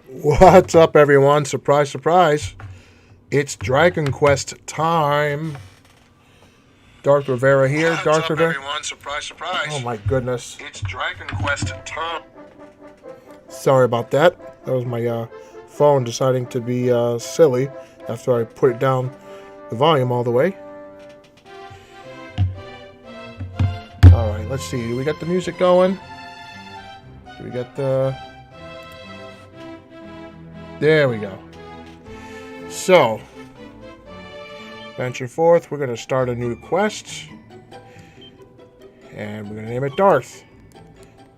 What's up, everyone? Surprise, surprise. It's Dragon Quest time. Darth Rivera here. What's Darth up, Rivera. everyone? Surprise, Oh surprise. my goodness. It's Dragon Quest time. Sorry about that. That was my phone deciding to be silly after I put it down the volume all the way. Alright, let's see. Do we got the music going? Do we got the. There we go. So, venture forth. We're going to start a new quest. And we're going to name it Darth.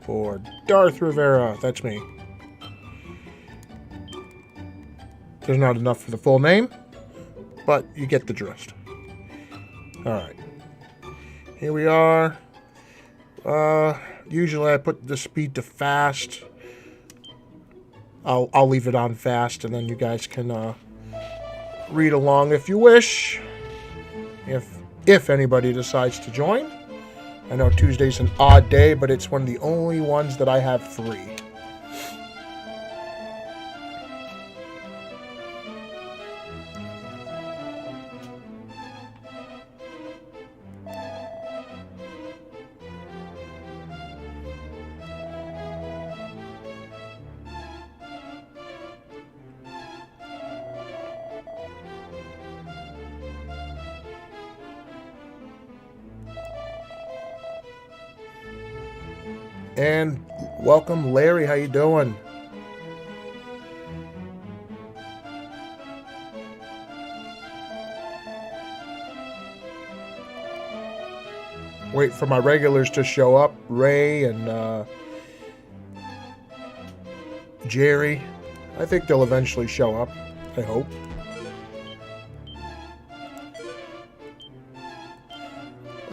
For Darth Rivera. That's me. There's not enough for the full name, but you get the gist. Alright. Here we are. Usually I put the speed to fast. I'll leave it on fast, and then you guys can read along if you wish. If anybody decides to join. I know Tuesday's an odd day, but it's one of the only ones that I have free. And welcome, Larry. How you doing? Wait for my regulars to show up. Ray and Jerry. I think they'll eventually show up. I hope.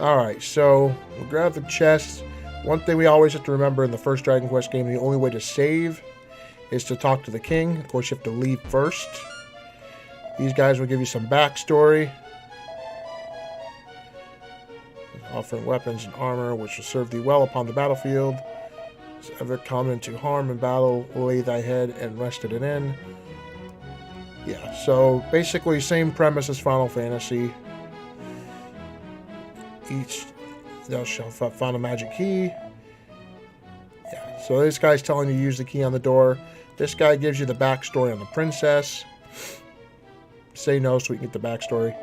Alright, so we'll grab the chest. One thing we always have to remember in the first Dragon Quest game, the only way to save is to talk to the king. Of course, you have to leave first. These guys will give you some backstory. Offering weapons and armor, which will serve thee well upon the battlefield. Has ever come into harm in battle, lay thy head and rested it in. Yeah, so basically same premise as Final Fantasy. Each thou shalt find a magic key. Yeah, so this guy's telling you to use the key on the door. This guy gives you the backstory on the princess. Say no so we can get the backstory.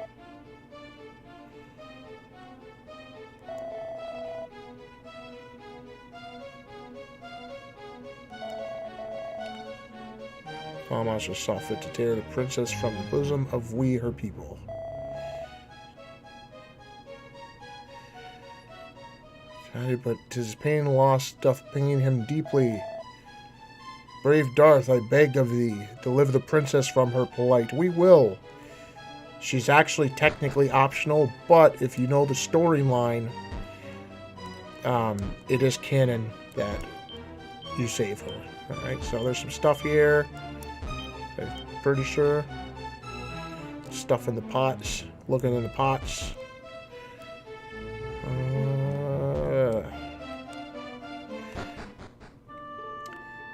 Almost saw fit to tear the princess from the bosom of we her people. But 'tis pain and loss doth pain him deeply. Brave Darth, I beg of thee, deliver the princess from her plight. We will. She's actually technically optional, but if you know the storyline, it is canon that you save her. Alright, so there's some stuff here. I'm pretty sure. Stuff in the pots. Looking in the pots.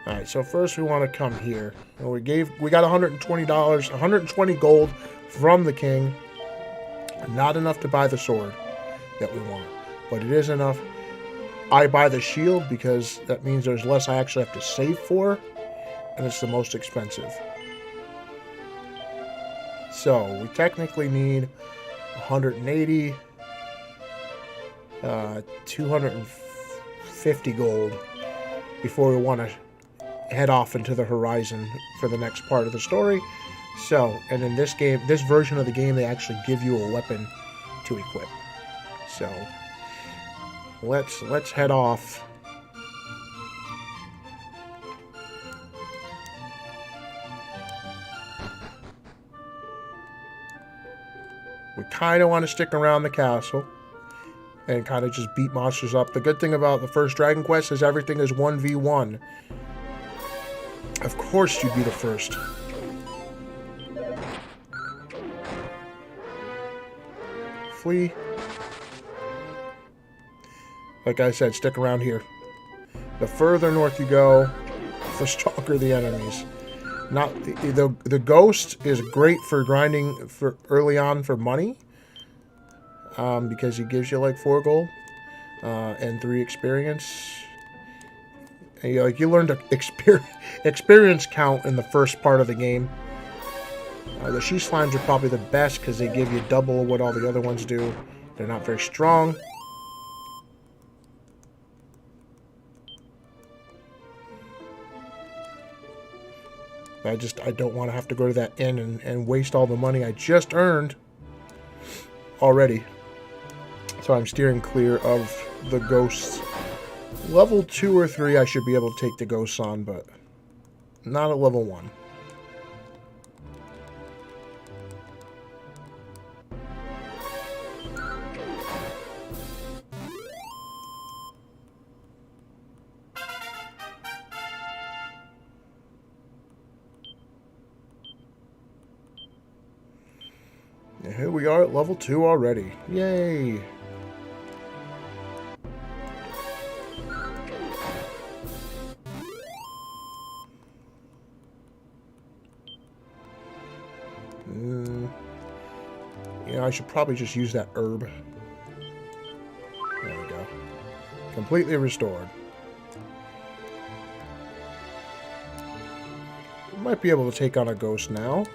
Alright, so first we want to come here. We got $120, 120 gold from the king. Not enough to buy the sword that we want, but it is enough. I buy the shield because that means there's less I actually have to save for, and it's the most expensive. So we technically need 180, 250 gold before we want to head off into the horizon for the next part of the story. So, and in this game, this version of the game, they actually give you a weapon to equip. So, let's head off. We kind of want to stick around the castle and kind of just beat monsters up. The good thing about the first Dragon Quest is everything is 1v1. Of course you'd be the first. Flee. Like I said, stick around here. The further north you go, the stronger the enemies. Not the ghost is great for grinding for early on for money, because he gives you like 4 gold and 3 experience. And you learn to experience count in the first part of the game. The she slimes are probably the best because they give you double what all the other ones do. They're not very strong. I don't want to have to go to that inn and waste all the money I just earned already. So I'm steering clear of the ghosts. Level 2 or 3 I should be able to take the ghosts on, but not at level 1. And here we are at level 2 already. Yay! Yeah, I should probably just use that herb. There we go. Completely restored. Might be able to take on a ghost now.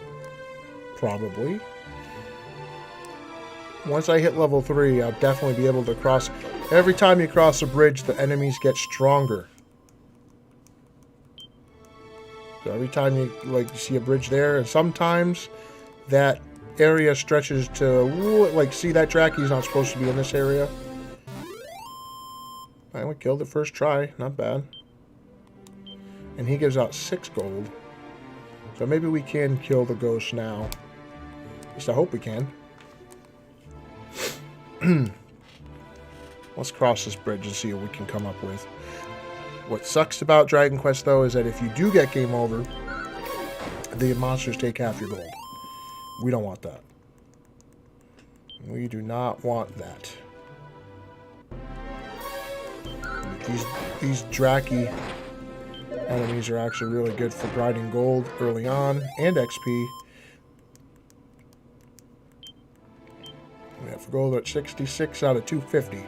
Probably. Once I hit level 3, I'll definitely be able to cross. Every time you cross a bridge, the enemies get stronger. So every time you see a bridge there, and sometimes that area stretches to see that Draki's not supposed to be in this area. Alright, we killed it first try, not bad. And he gives out 6 gold. So maybe we can kill the ghost now. At least I hope we can. Let's cross this bridge and see what we can come up with. What sucks about Dragon Quest, though, is that if you do get game over, the monsters take half your gold. We don't want that. We do not want that. These Draki enemies are actually really good for grinding gold early on and XP. We have gold at 66 out of 250.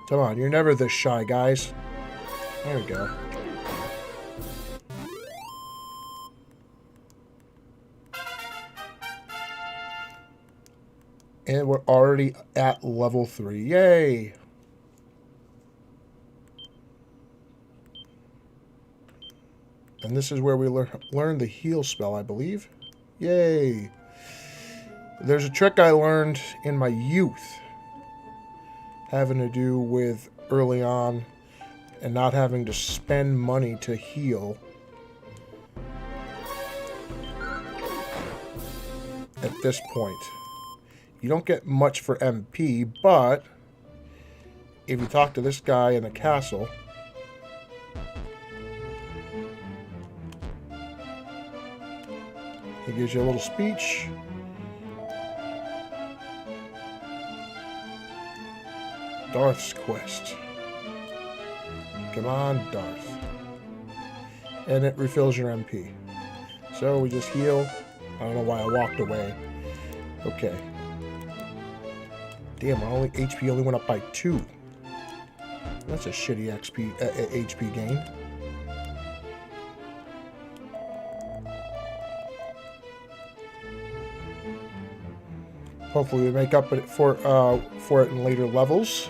Come on, you're never this shy, guys. There we go. And we're already at level 3. Yay! And this is where we learn the heal spell, I believe. Yay! There's a trick I learned in my youth having to do with early on and not having to spend money to heal. At this point, you don't get much for MP, but if you talk to this guy in the castle, he gives you a little speech. Darth's quest. Come on, Darth. And it refills your MP. So we just heal. I don't know why I walked away. Okay. Damn, my HP only went up by 2. That's a shitty HP gain. Hopefully we make up for it in later levels.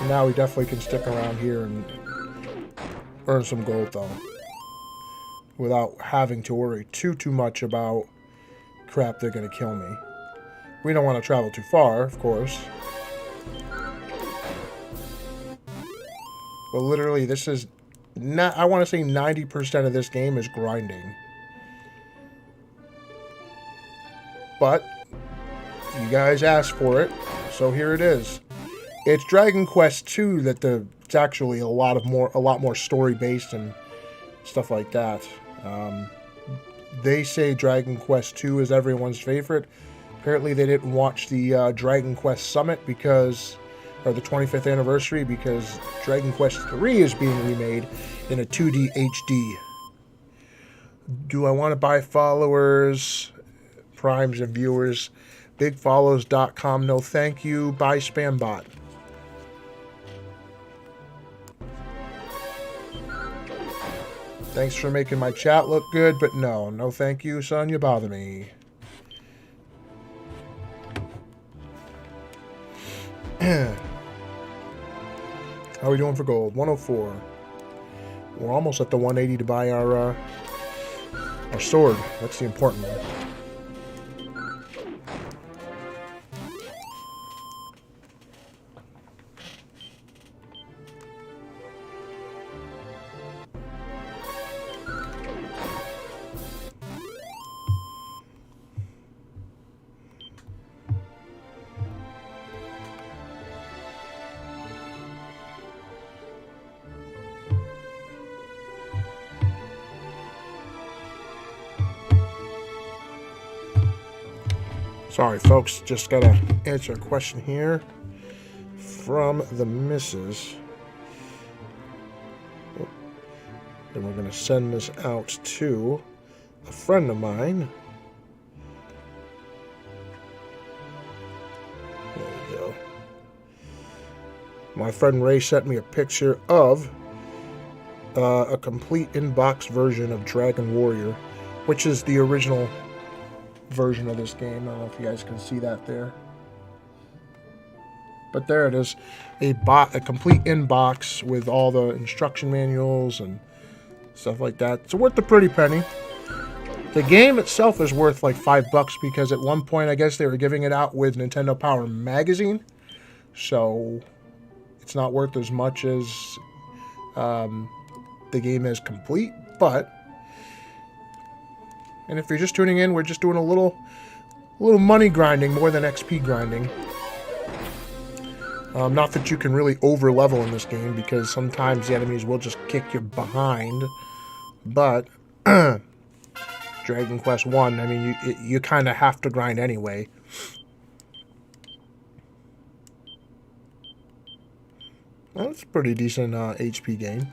Now we definitely can stick around here and earn some gold, though, without having to worry too much about crap they're gonna kill me. We don't want to travel too far, of course. But literally, this is not, I want to say 90% of this game is grinding. But you guys asked for it, so here it is. It's Dragon Quest II it's actually a lot more story based and stuff like that. They say Dragon Quest II is everyone's favorite. Apparently, they didn't watch the Dragon Quest Summit or the 25th anniversary, because Dragon Quest III is being remade in a 2D HD. Do I want to buy followers, primes, and viewers? Bigfollows.com, no thank you. Buy Spambot. Thanks for making my chat look good, but no thank you, son. You bother me. How are we doing for gold? 104. We're almost at the 180 to buy our sword. That's the important one. Sorry, folks. Just gotta answer a question here from the missus. Then we're gonna send this out to a friend of mine. There we go. My friend Ray sent me a picture of a complete inbox version of Dragon Warrior, which is the original version of this game. I don't know if you guys can see that there, but there it is, a complete inbox with all the instruction manuals and stuff like that. It's worth a pretty penny. The game itself is worth like $5 because at one point I guess they were giving it out with Nintendo Power Magazine, so it's not worth as much as the game is complete. But and if you're just tuning in, we're just doing a little money grinding more than XP grinding. Not that you can really over level in this game, because sometimes the enemies will just kick you behind. But Dragon Quest 1, I mean, you kind of have to grind anyway. Well, it's a pretty decent HP game.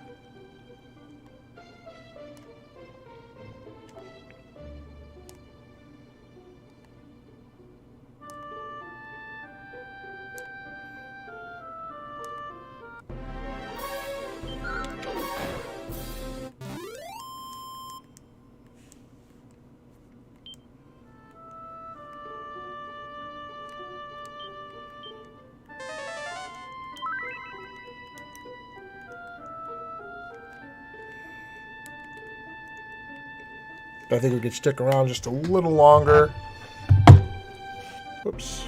I think we could stick around just a little longer. Whoops.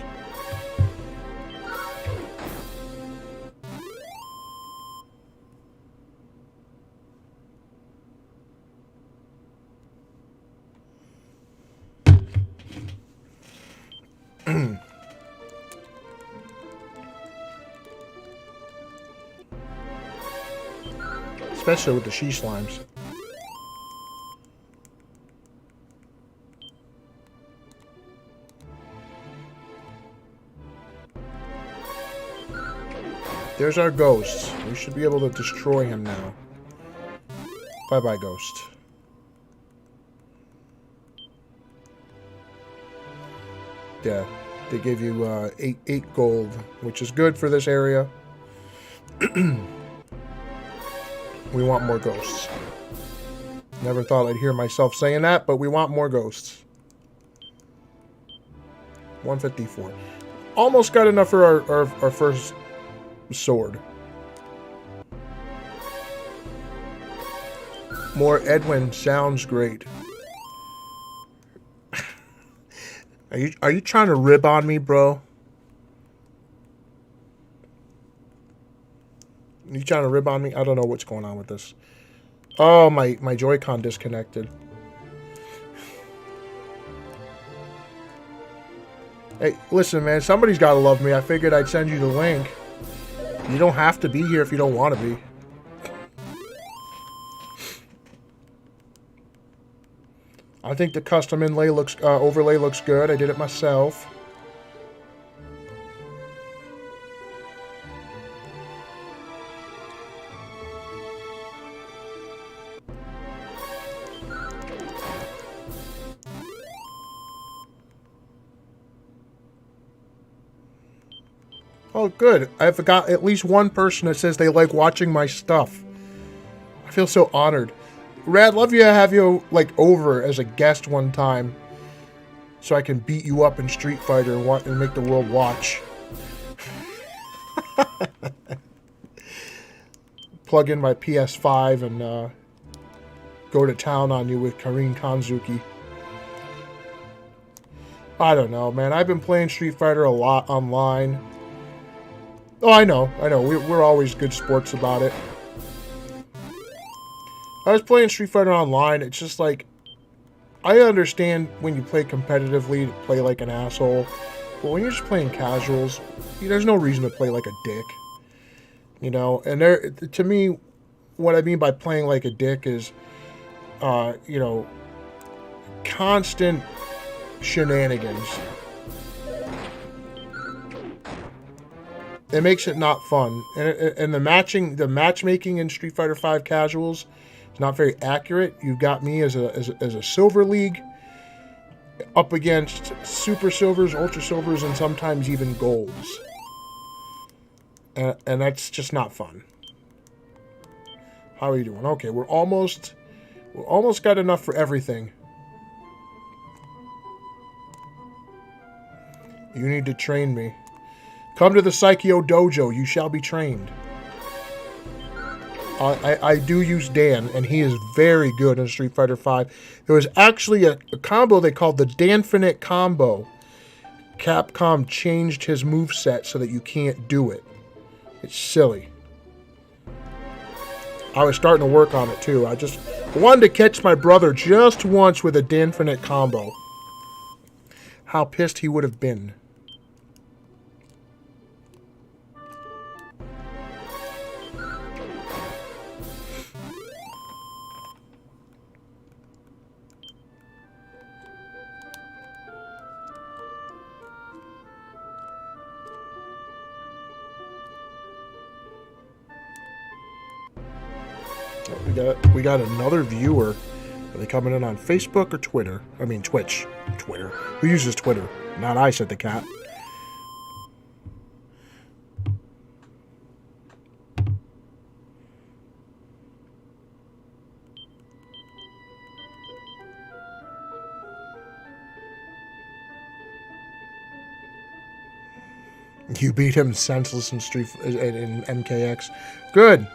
Especially with the she slimes. There's our ghost. We should be able to destroy him now. Bye-bye, ghost. Yeah, they give you 8 gold, which is good for this area. We want more ghosts. Never thought I'd hear myself saying that, but we want more ghosts. 154. Almost got enough for our first sword. More Edwin sounds great. Are you trying to rib on me, bro? You trying to rib on me? I don't know what's going on with this. Oh, my Joy-Con disconnected. Hey, listen, man. Somebody's got to love me. I figured I'd send you the link. You don't have to be here if you don't want to be. I think the custom overlay looks good. I did it myself. Oh, good. I've got at least one person that says they like watching my stuff. I feel so honored. Rad, love you to have you, like, over as a guest one time. So I can beat you up in Street Fighter and make the world watch. Plug in my PS5 and go to town on you with Karin Kanzuki. I don't know, man. I've been playing Street Fighter a lot online. Oh, I know. We're always good sports about it. I was playing Street Fighter Online. It's just like, I understand when you play competitively to play like an asshole, but when you're just playing casuals, there's no reason to play like a dick. You know, and to me, what I mean by playing like a dick is, you know, constant shenanigans. It makes it not fun, and the matchmaking in Street Fighter V casuals is not very accurate. You've got me as a silver league up against super silvers, ultra silvers, and sometimes even golds, and that's just not fun. How are you doing? Okay, we're almost got enough for everything. You need to train me. Come to the Psycho Dojo. You shall be trained. I do use Dan, and he is very good in Street Fighter V. There was actually a combo they called the Danfinite combo. Capcom changed his moveset so that you can't do it. It's silly. I was starting to work on it, too. I just wanted to catch my brother just once with a Danfinite combo. How pissed he would have been. We got another viewer. Are they coming in on Facebook or Twitter? I mean Twitch. Twitter. Who uses Twitter? Not I, said the cat. You beat him senseless in MKX. Good.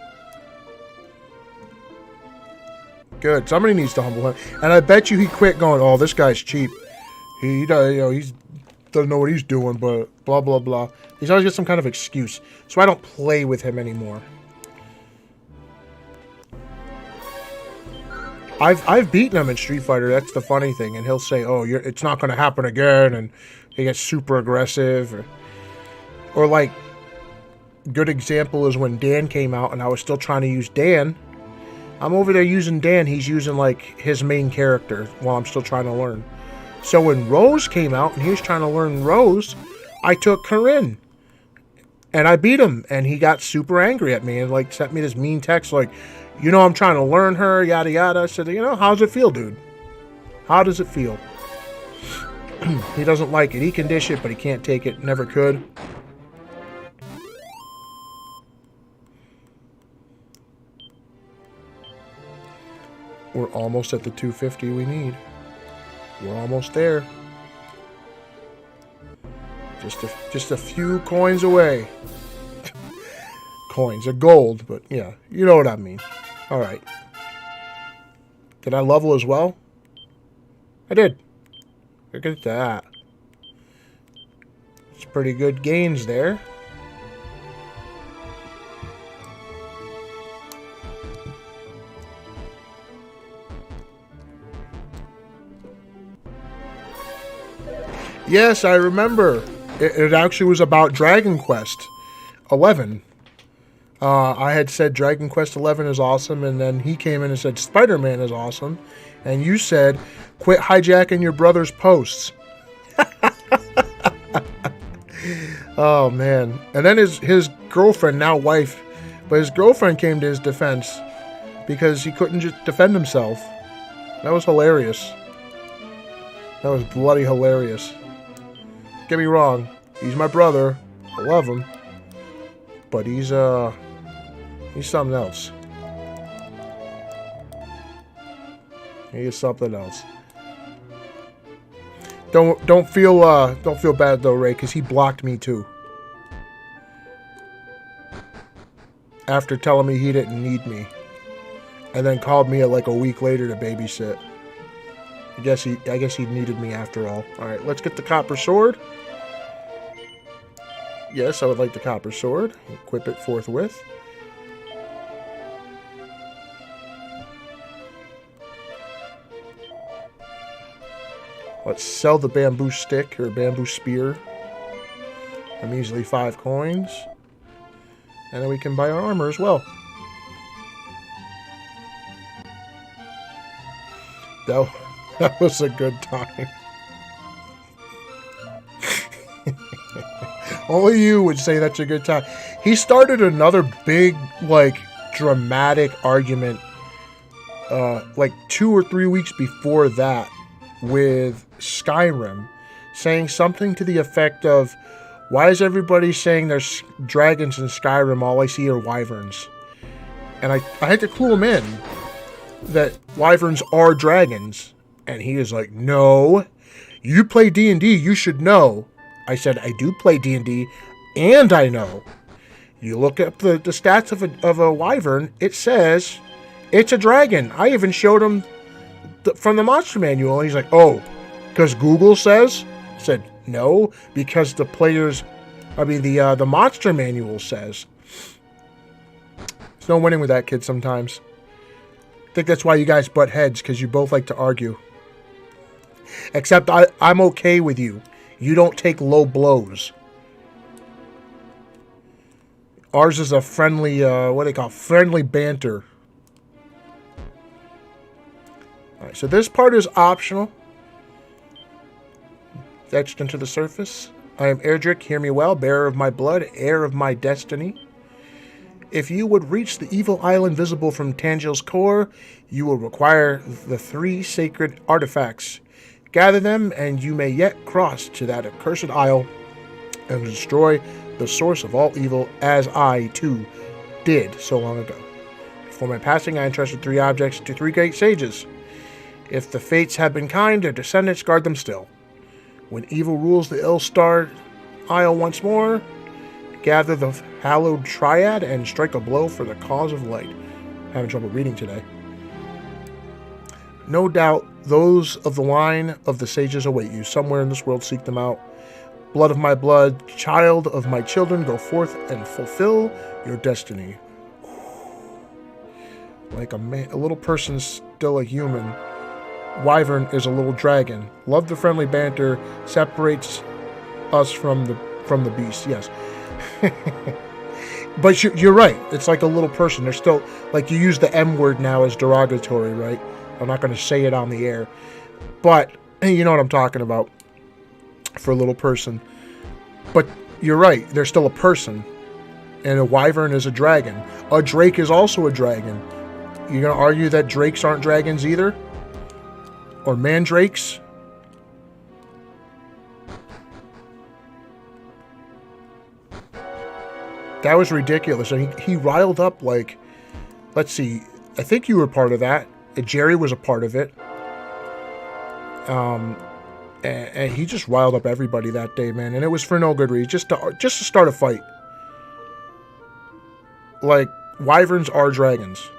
Good. Somebody needs to humble him. And I bet you he quit going, oh, this guy's cheap. He doesn't know what he's doing, but blah, blah, blah. He's always got some kind of excuse. So I don't play with him anymore. I've beaten him in Street Fighter. That's the funny thing. And he'll say, oh, it's not going to happen again. And he gets super aggressive. Or like, good example is when Dan came out and I was still trying to use Dan. I'm over there using Dan. He's using, like, his main character while I'm still trying to learn. So when Rose came out and he was trying to learn Rose, I took Karin. And I beat him. And he got super angry at me and, like, sent me this mean text like, you know I'm trying to learn her, yada, yada. I said, you know, how does it feel, dude? How does it feel? He doesn't like it. He can dish it, but he can't take it. Never could. We're almost at the 250 we need. We're almost there. Just a few coins away. Coins are gold, but yeah, you know what I mean. All right. Did I level as well? I did. Look at that. pretty good gains there. Yes, I remember. It actually was about Dragon Quest 11. I had said Dragon Quest 11 is awesome, and then he came in and said Spider-Man is awesome, and you said quit hijacking your brother's posts. Oh man! And then his girlfriend, now wife, but his girlfriend came to his defense because he couldn't just defend himself. That was hilarious. That was bloody hilarious. Get me wrong, he's my brother. I love him, but he's something else. He is something else. Don't feel bad though, Ray, because he blocked me too. After telling me he didn't need me, and then called me like a week later to babysit. I guess he needed me after all. All right, let's get the copper sword. Yes, I would like the copper sword. Equip it forthwith. Let's sell the bamboo stick or bamboo spear. A measly 5 coins. And then we can buy our armor as well. That was a good time. Only you would say that's a good time. He started another big, like, dramatic argument, like 2 or 3 weeks before that with Skyrim, saying something to the effect of, why is everybody saying there's dragons in Skyrim? All I see are wyverns. And I had to clue him in that wyverns are dragons. And he is like, no, you play D&D, you should know. I said, I do play D&D, and I know. You look up the stats of a wyvern, it says it's a dragon. I even showed him from the monster manual, and he's like, oh, because Google says? I said, no, because the monster manual says. There's no winning with that kid sometimes. I think that's why you guys butt heads, because you both like to argue. Except I'm okay with you. You don't take low blows. Ours is a friendly, friendly banter. Alright, so this part is optional. Etched into the surface. I am Erdrick, hear me well, bearer of my blood, heir of my destiny. If you would reach the evil island visible from Tanjil's core, you will require the 3 sacred artifacts. Gather them, and you may yet cross to that accursed isle and destroy the source of all evil, as I, too, did so long ago. Before my passing, I entrusted 3 objects to 3 great sages. If the fates have been kind, their descendants guard them still. When evil rules the ill-starred isle once more, gather the hallowed triad and strike a blow for the cause of light. Having trouble reading today. No doubt, those of the line of the sages await you. Somewhere in this world, seek them out. Blood of my blood, child of my children, go forth and fulfill your destiny. Like a little person's still a human. Wyvern is a little dragon. Love the friendly banter. Separates us from the beast. Yes. But you're right. It's like a little person. They're still, like, you use the M word now as derogatory, right? I'm not going to say it on the air. But you know what I'm talking about. For a little person. But you're right. They're still a person. And a wyvern is a dragon. A drake is also a dragon. You're going to argue that drakes aren't dragons either? Or mandrakes? That was ridiculous. And he riled up, like, let's see, I think you were part of that. Jerry was a part of it. And he just riled up everybody that day, man. And it was for no good reason. Just to start a fight. Like, wyverns are dragons.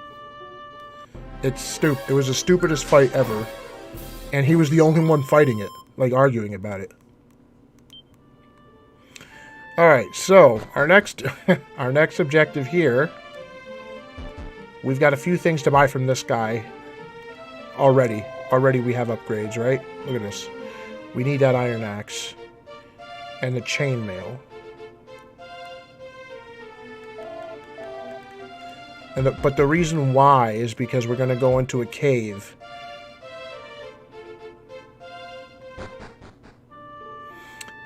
It's stupid. It was the stupidest fight ever. And he was the only one fighting it. Like, arguing about it. All right, so our next our next objective here. We've got a few things to buy from this guy already. Already we have upgrades, right? Look at this. We need that iron axe and the chainmail. But the reason why is because we're going to go into a cave.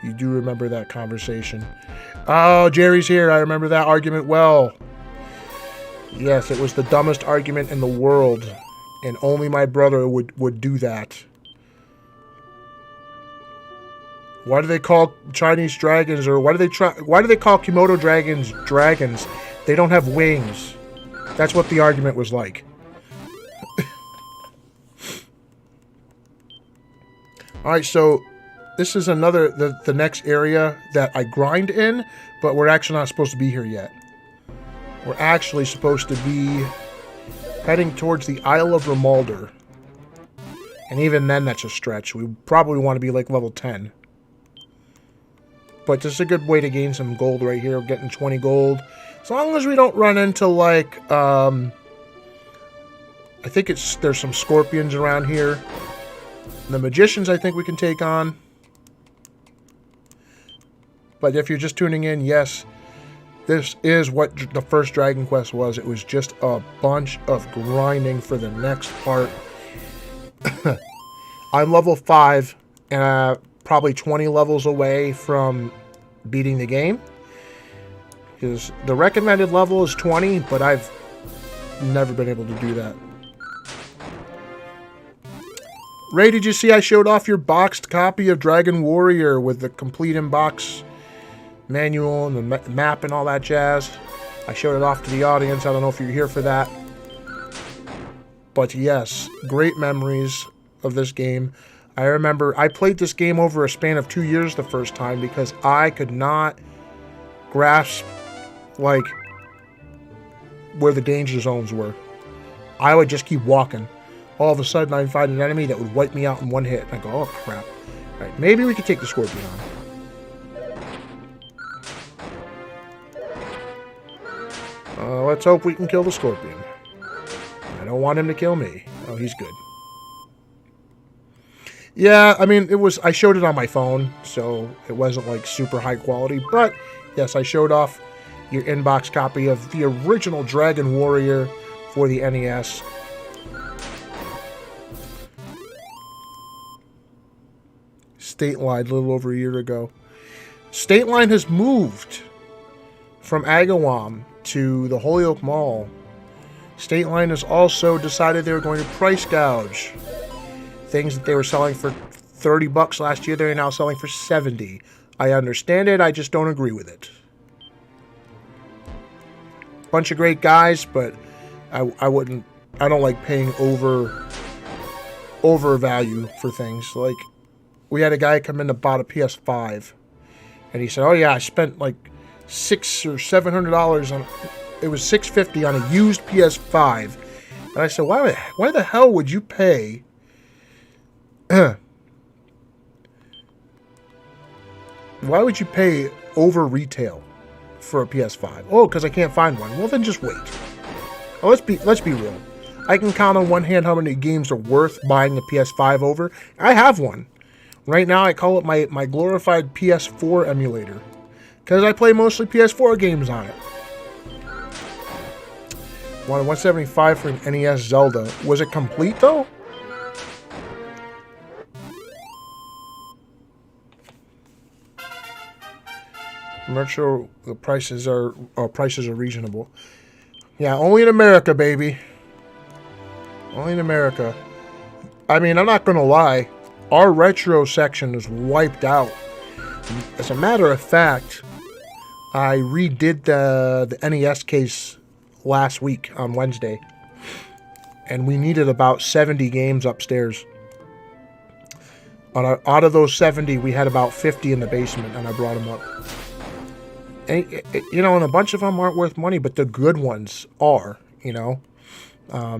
You do remember that conversation. Oh, Jerry's here. I remember that argument well. Yes, it was the dumbest argument in the world. And only my brother would do that. Why do they call Chinese dragons, or why do they call Komodo dragons dragons? They don't have wings. That's what the argument was like. Alright, so this is the next area that I grind in, but we're actually not supposed to be here yet. We're actually supposed to be heading towards the Isle of Rimalder. And even then, that's a stretch. We probably want to be like level 10. But this is a good way to gain some gold right here. We're getting 20 gold. As long as we don't run into, like, I think there's some scorpions around here. The magicians, I think we can take on. But if you're just tuning in, yes, this is what the first Dragon Quest was. It was just a bunch of grinding for the next part. I'm level 5, and probably 20 levels away from beating the game. Because the recommended level is 20, but I've never been able to do that. Ray, did you see I showed off your boxed copy of Dragon Warrior with the complete in-box manual and the map and all that jazz? I showed it off to the audience. I don't know if you're here for that. But yes, great memories of this game. I remember I played this game over a span of 2 years the first time because I could not grasp, like, where the danger zones were. I would just keep walking. All of a sudden, I'd find an enemy that would wipe me out in one hit. And I go, oh, crap. All right, maybe we could take the scorpion on. Let's hope we can kill the scorpion. I don't want him to kill me. Oh, he's good. Yeah, I mean, I showed it on my phone, so it wasn't, like, super high quality. But, yes, I showed off your inbox copy of the original Dragon Warrior for the NES. State Line, a little over a year ago. State Line has moved from Agawam to the Holyoke Mall. State Line has also decided they were going to price gouge. Things that they were selling for $30 last year, they're now selling for $70. I understand it, I just don't agree with it. Bunch of great guys, but I don't like paying over value for things. Like, we had a guy come in that bought a PS5, and he said, oh yeah, I spent like $600 or $700 on, it was $650 on a used PS5. And I said, why the hell would you pay why would you pay over retail for a PS5? Oh, because I can't find one. Well, then just wait. Oh, let's be real. I can count on one hand how many games are worth buying a PS5 over. I have one. Right now, I call it my glorified PS4 emulator. Because I play mostly PS4 games on it. Wanted $175 for an NES Zelda. Was it complete, though? I'm not sure the prices are reasonable. Yeah, only in America, baby. Only in America. I mean, I'm not going to lie. Our retro section is wiped out. As a matter of fact, I redid the NES case last week on Wednesday. And we needed about 70 games upstairs. Out of those 70, we had about 50 in the basement, and I brought them up. And, you know, and a bunch of them aren't worth money, but the good ones are, you know. I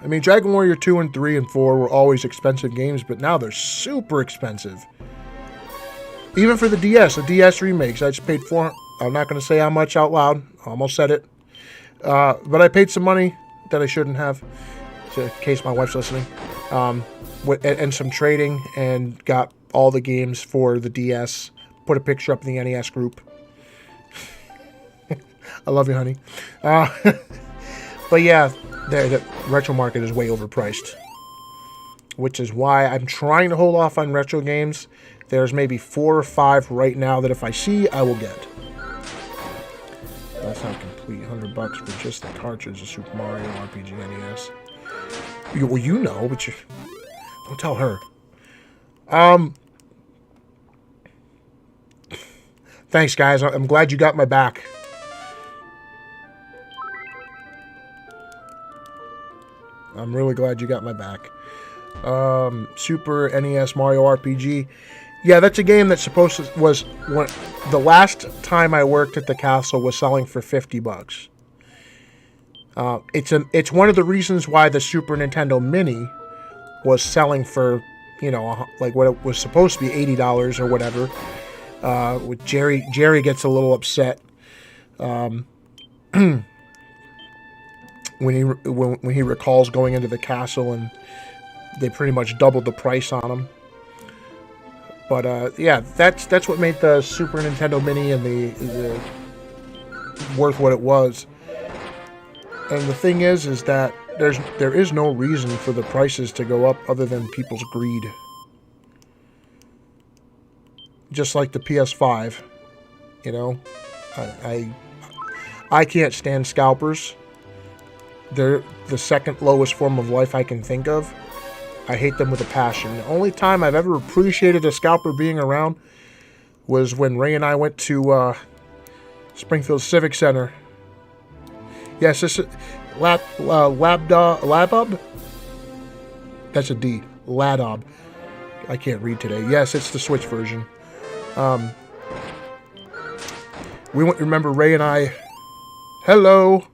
mean, Dragon Warrior 2 and 3 and 4 were always expensive games, but now they're super expensive. Even for the DS remakes, I just paid I'm not going to say how much out loud. I almost said it. But I paid some money that I shouldn't have, in case my wife's listening. And some trading, and got all the games for the DS. Put a picture up in the NES group. I love you, honey. But yeah, the retro market is way overpriced. Which is why I'm trying to hold off on retro games. There's maybe 4 or 5 right now that if I see, I will get. That's not complete. $100 for just the cartridge of Super Mario RPG NES. Well, you know, but don't tell her. Thanks, guys. I'm glad you got my back. I'm really glad you got my back. Super NES Mario RPG. Yeah, that's a game that was the last time I worked at the castle was selling for $50. It's one of the reasons why the Super Nintendo Mini was selling for, like what it was supposed to be, $80 or whatever. With Jerry gets a little upset when he recalls going into the castle and they pretty much doubled the price on him. But yeah, that's what made the Super Nintendo Mini and the worth what it was. And the thing is that there is no reason for the prices to go up other than people's greed. Just like the PS5, I can't stand scalpers. They're the second lowest form of life I can think of. I hate them with a passion. The only time I've ever appreciated a scalper being around was when Ray and I went to Springfield Civic Center. Yes, this is Ladob. That's a D. Ladob. I can't read today. Yes, it's the Switch version. We went. Remember, Ray and I. Hello.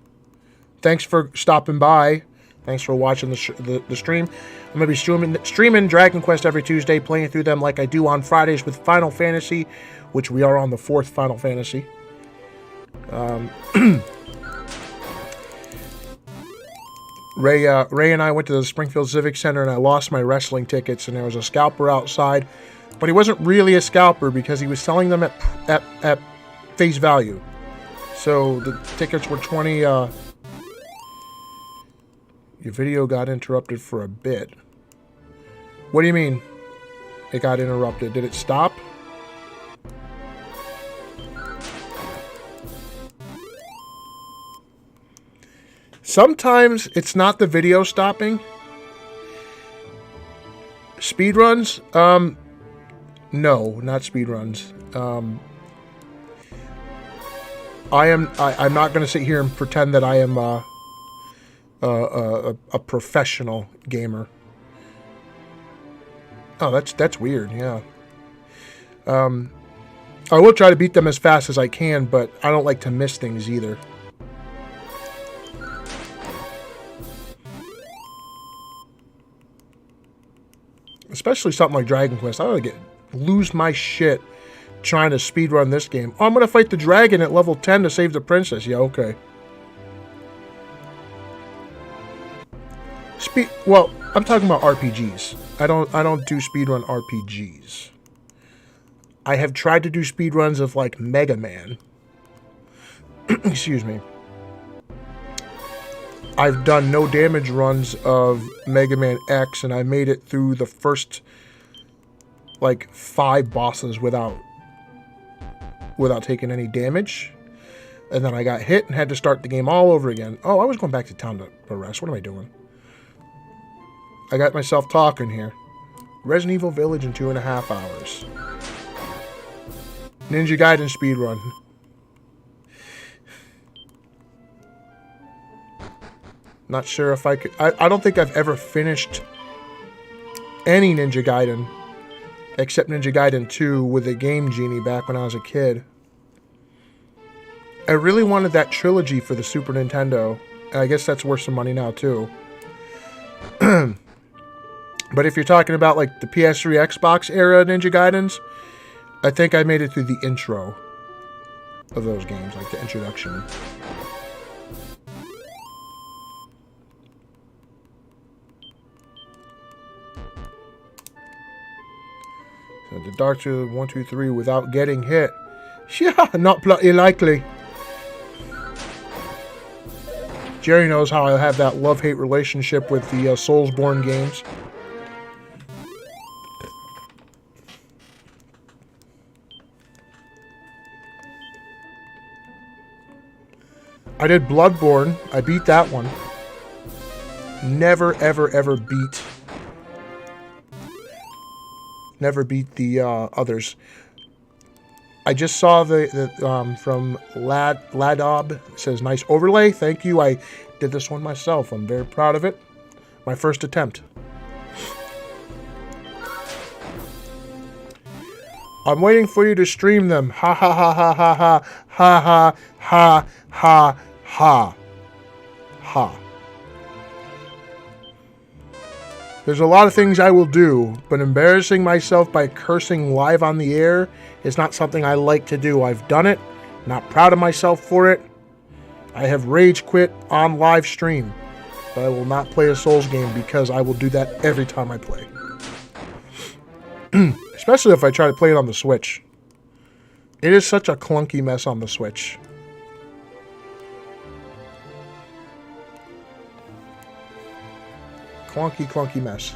Thanks for stopping by. Thanks for watching the stream. I'm going to be streaming Dragon Quest every Tuesday, playing through them like I do on Fridays with Final Fantasy, which we are on the 4th Final Fantasy. Ray and I went to the Springfield Civic Center, and I lost my wrestling tickets, and there was a scalper outside, but he wasn't really a scalper because he was selling them at face value. So the tickets were 20. Your video got interrupted for a bit. What do you mean? It got interrupted. Did it stop? Sometimes it's not the video stopping. Speedruns? No, not speedruns. I'm not going to sit here and pretend that I am a professional gamer. Oh, that's weird. Yeah. I will try to beat them as fast as I can, but I don't like to miss things either. Especially something like Dragon Quest. I would lose my shit trying to speedrun this game. Oh, I'm going to fight the dragon at level 10 to save the princess. Yeah, okay. Well, I'm talking about RPGs. I don't do speedrun RPGs. I have tried to do speedruns of like Mega Man. Excuse me. I've done no damage runs of Mega Man X, and I made it through the first like 5 bosses without taking any damage. And then I got hit and had to start the game all over again. Oh, I was going back to town to rest. What am I doing? I got myself talking here. Resident Evil Village in 2.5 hours. Ninja Gaiden speedrun. Not sure if I could... I don't think I've ever finished any Ninja Gaiden except Ninja Gaiden 2 with a Game Genie back when I was a kid. I really wanted that trilogy for the Super Nintendo. And I guess that's worth some money now, too. But if you're talking about like the PS3, Xbox era Ninja Gaidens, I think I made it through the intro of those games, like the introduction. So the Dark Souls 1, 2, 3 without getting hit. Yeah, not bloody likely. Jerry knows how I have that love-hate relationship with the Soulsborne games. I did Bloodborne. I beat that one. Never, ever, ever beat. Never beat the others. I just saw the from Ladob. It says nice overlay. Thank you. I did this one myself. I'm very proud of it. My first attempt. I'm waiting for you to stream them. Ha ha ha ha ha ha ha ha ha ha ha. There's a lot of things I will do, but embarrassing myself by cursing live on the air is not something I like to do. I've done it, not proud of myself for it. I have rage quit on live stream, but I will not play a Souls game because I will do that every time I play. Especially if I try to play it on the Switch. It is such a clunky mess on the Switch. Clunky, clunky mess.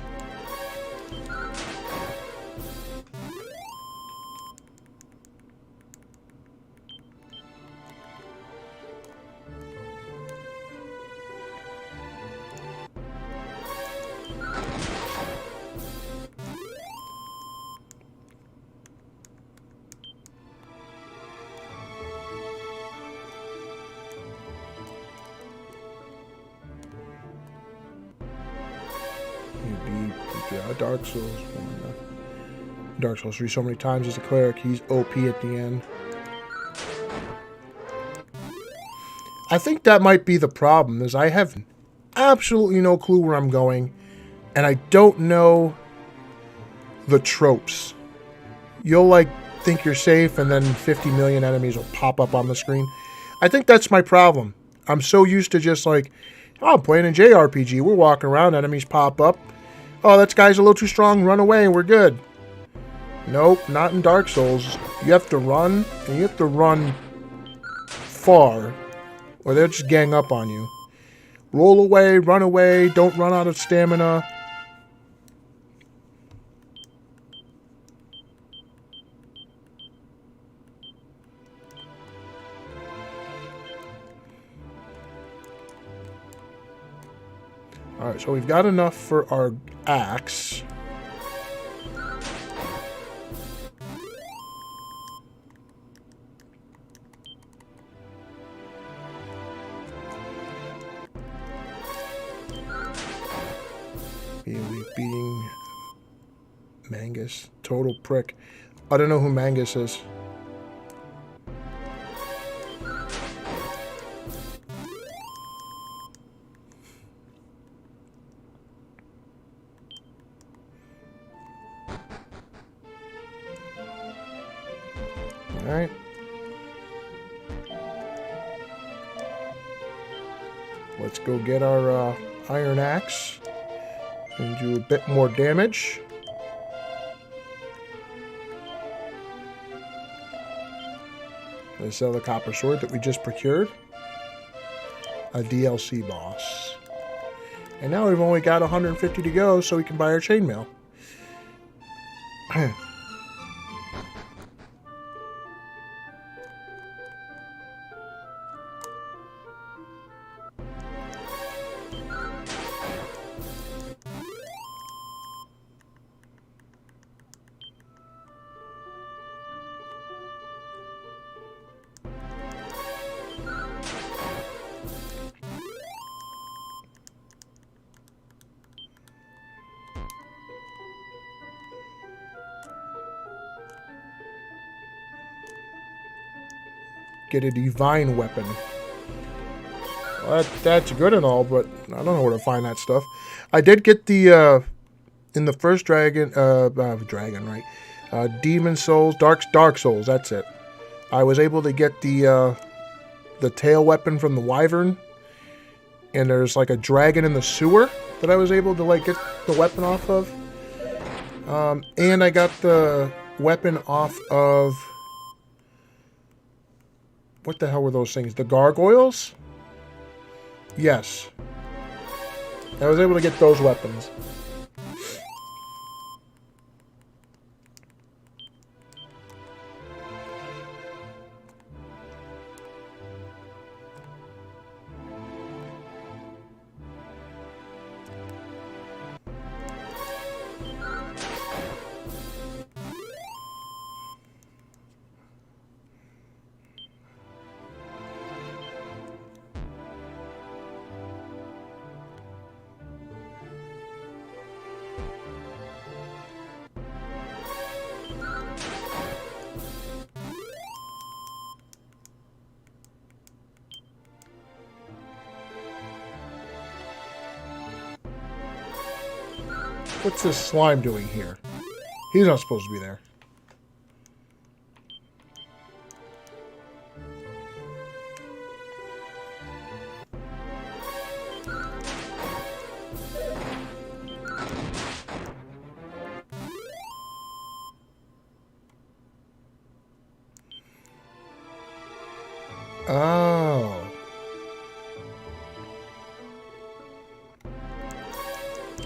Dark Souls. Dark Souls 3 so many times as a cleric. He's OP at the end. I think that might be the problem, is I have absolutely no clue where I'm going, and I don't know the tropes. You'll, like, think you're safe, and then 50 million enemies will pop up on the screen. I think that's my problem. I'm so used to just, like, oh, I'm playing a JRPG. We're walking around, enemies pop up. Oh, that guy's a little too strong, run away, and we're good. Nope, not in Dark Souls. You have to run, and you have to run far, or they'll just gang up on you. Roll away, don't run out of stamina. Alright, so we've got enough for our axe. Beating Mangus. Total prick. I don't know who Mangus is. Alright. Let's go get our iron axe and do a bit more damage. Let's sell the copper sword that we just procured. A DLC boss. And now we've only got 150 to go, so we can buy our chainmail. Get a divine weapon. Well, that's good and all, but I don't know where to find that stuff. I did get the in the first dragon, right? Demon Souls, Dark Souls. That's it. I was able to get the tail weapon from the Wyvern, and there's like a dragon in the sewer that I was able to like get the weapon off of. And I got the weapon off of, what the hell were those things? The gargoyles? Yes. I was able to get those weapons. What's this slime doing here? He's not supposed to be there. Oh.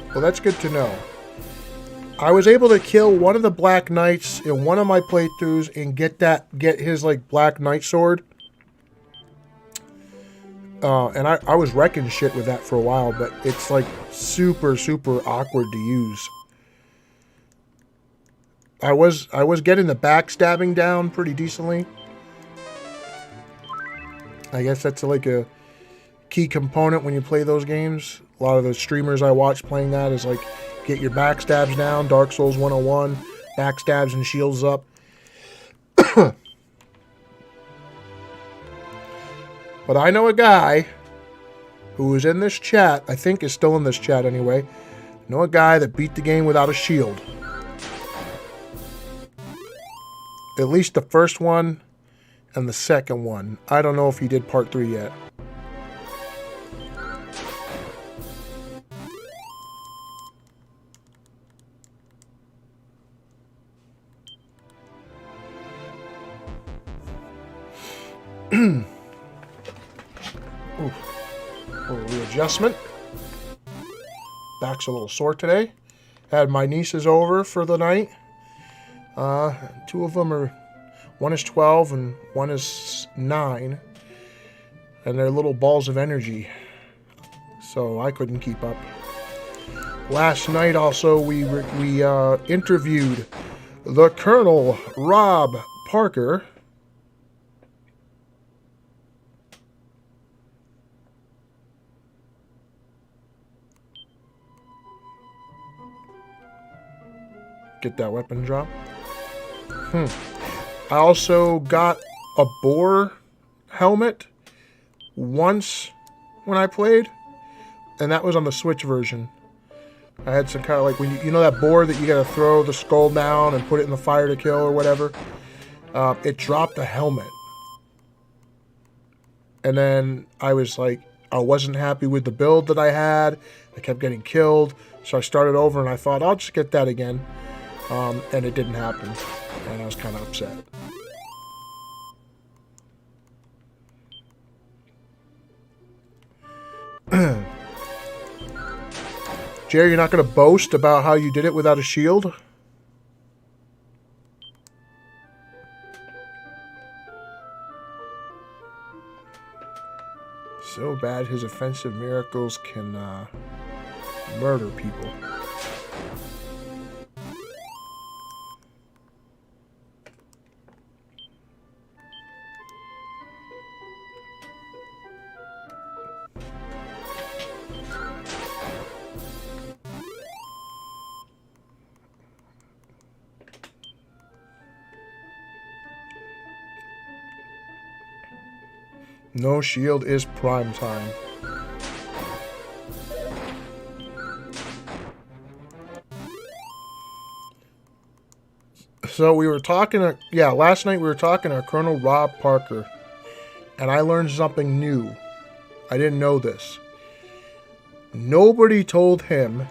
Well, that's good to know. I was able to kill one of the Black Knights in one of my playthroughs and get his like Black Knight sword. And I was wrecking shit with that for a while, but it's like super awkward to use. I was getting the backstabbing down pretty decently. I guess that's like a key component when you play those games. A lot of the streamers I watch playing that is like, get your backstabs down, Dark Souls 101, backstabs and shields up. But I know a guy who is in this chat, I think is still in this chat anyway. I know a guy that beat the game without a shield. At least the first one and the second one. I don't know if he did part 3 yet. Little readjustment. Back's a little sore today. Had my nieces over for the night. 2 of them are, one is 12 and one is 9, and they're little balls of energy, so I couldn't keep up. Last night also we interviewed the Colonel Rob Parker. Get that weapon drop. I also got a boar helmet once when I played, and that was on the Switch version. I had some kind of like, when you know that boar that you gotta throw the skull down and put it in the fire to kill or whatever. It dropped the helmet, and then I was like, I wasn't happy with the build that I had. I kept getting killed, so I started over and I thought I'll just get that again. And it didn't happen, and I was kind of upset. Jerry, you're not going to boast about how you did it without a shield? So bad his offensive miracles can murder people. No shield is prime time. So we were talking to, last night we were talking to Colonel Rob Parker, and I learned something new. I didn't know this. Nobody told him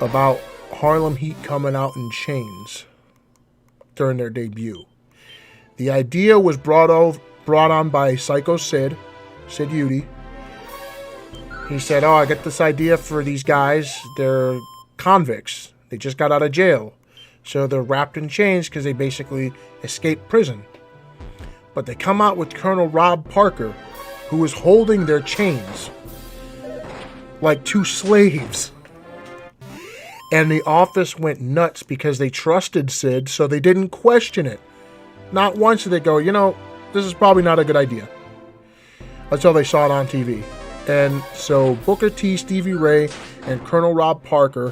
about Harlem Heat coming out in chains during their debut. The idea was brought on by Psycho Sid Udy. He said, I got this idea for these guys. They're convicts. They just got out of jail. So they're wrapped in chains because they basically escaped prison. But they come out with Colonel Rob Parker, who was holding their chains like two slaves. And the office went nuts because they trusted Sid, so they didn't question it. Not once did they go, this is probably not a good idea. Until they saw it on TV. And so Booker T, Stevie Ray, and Colonel Rob Parker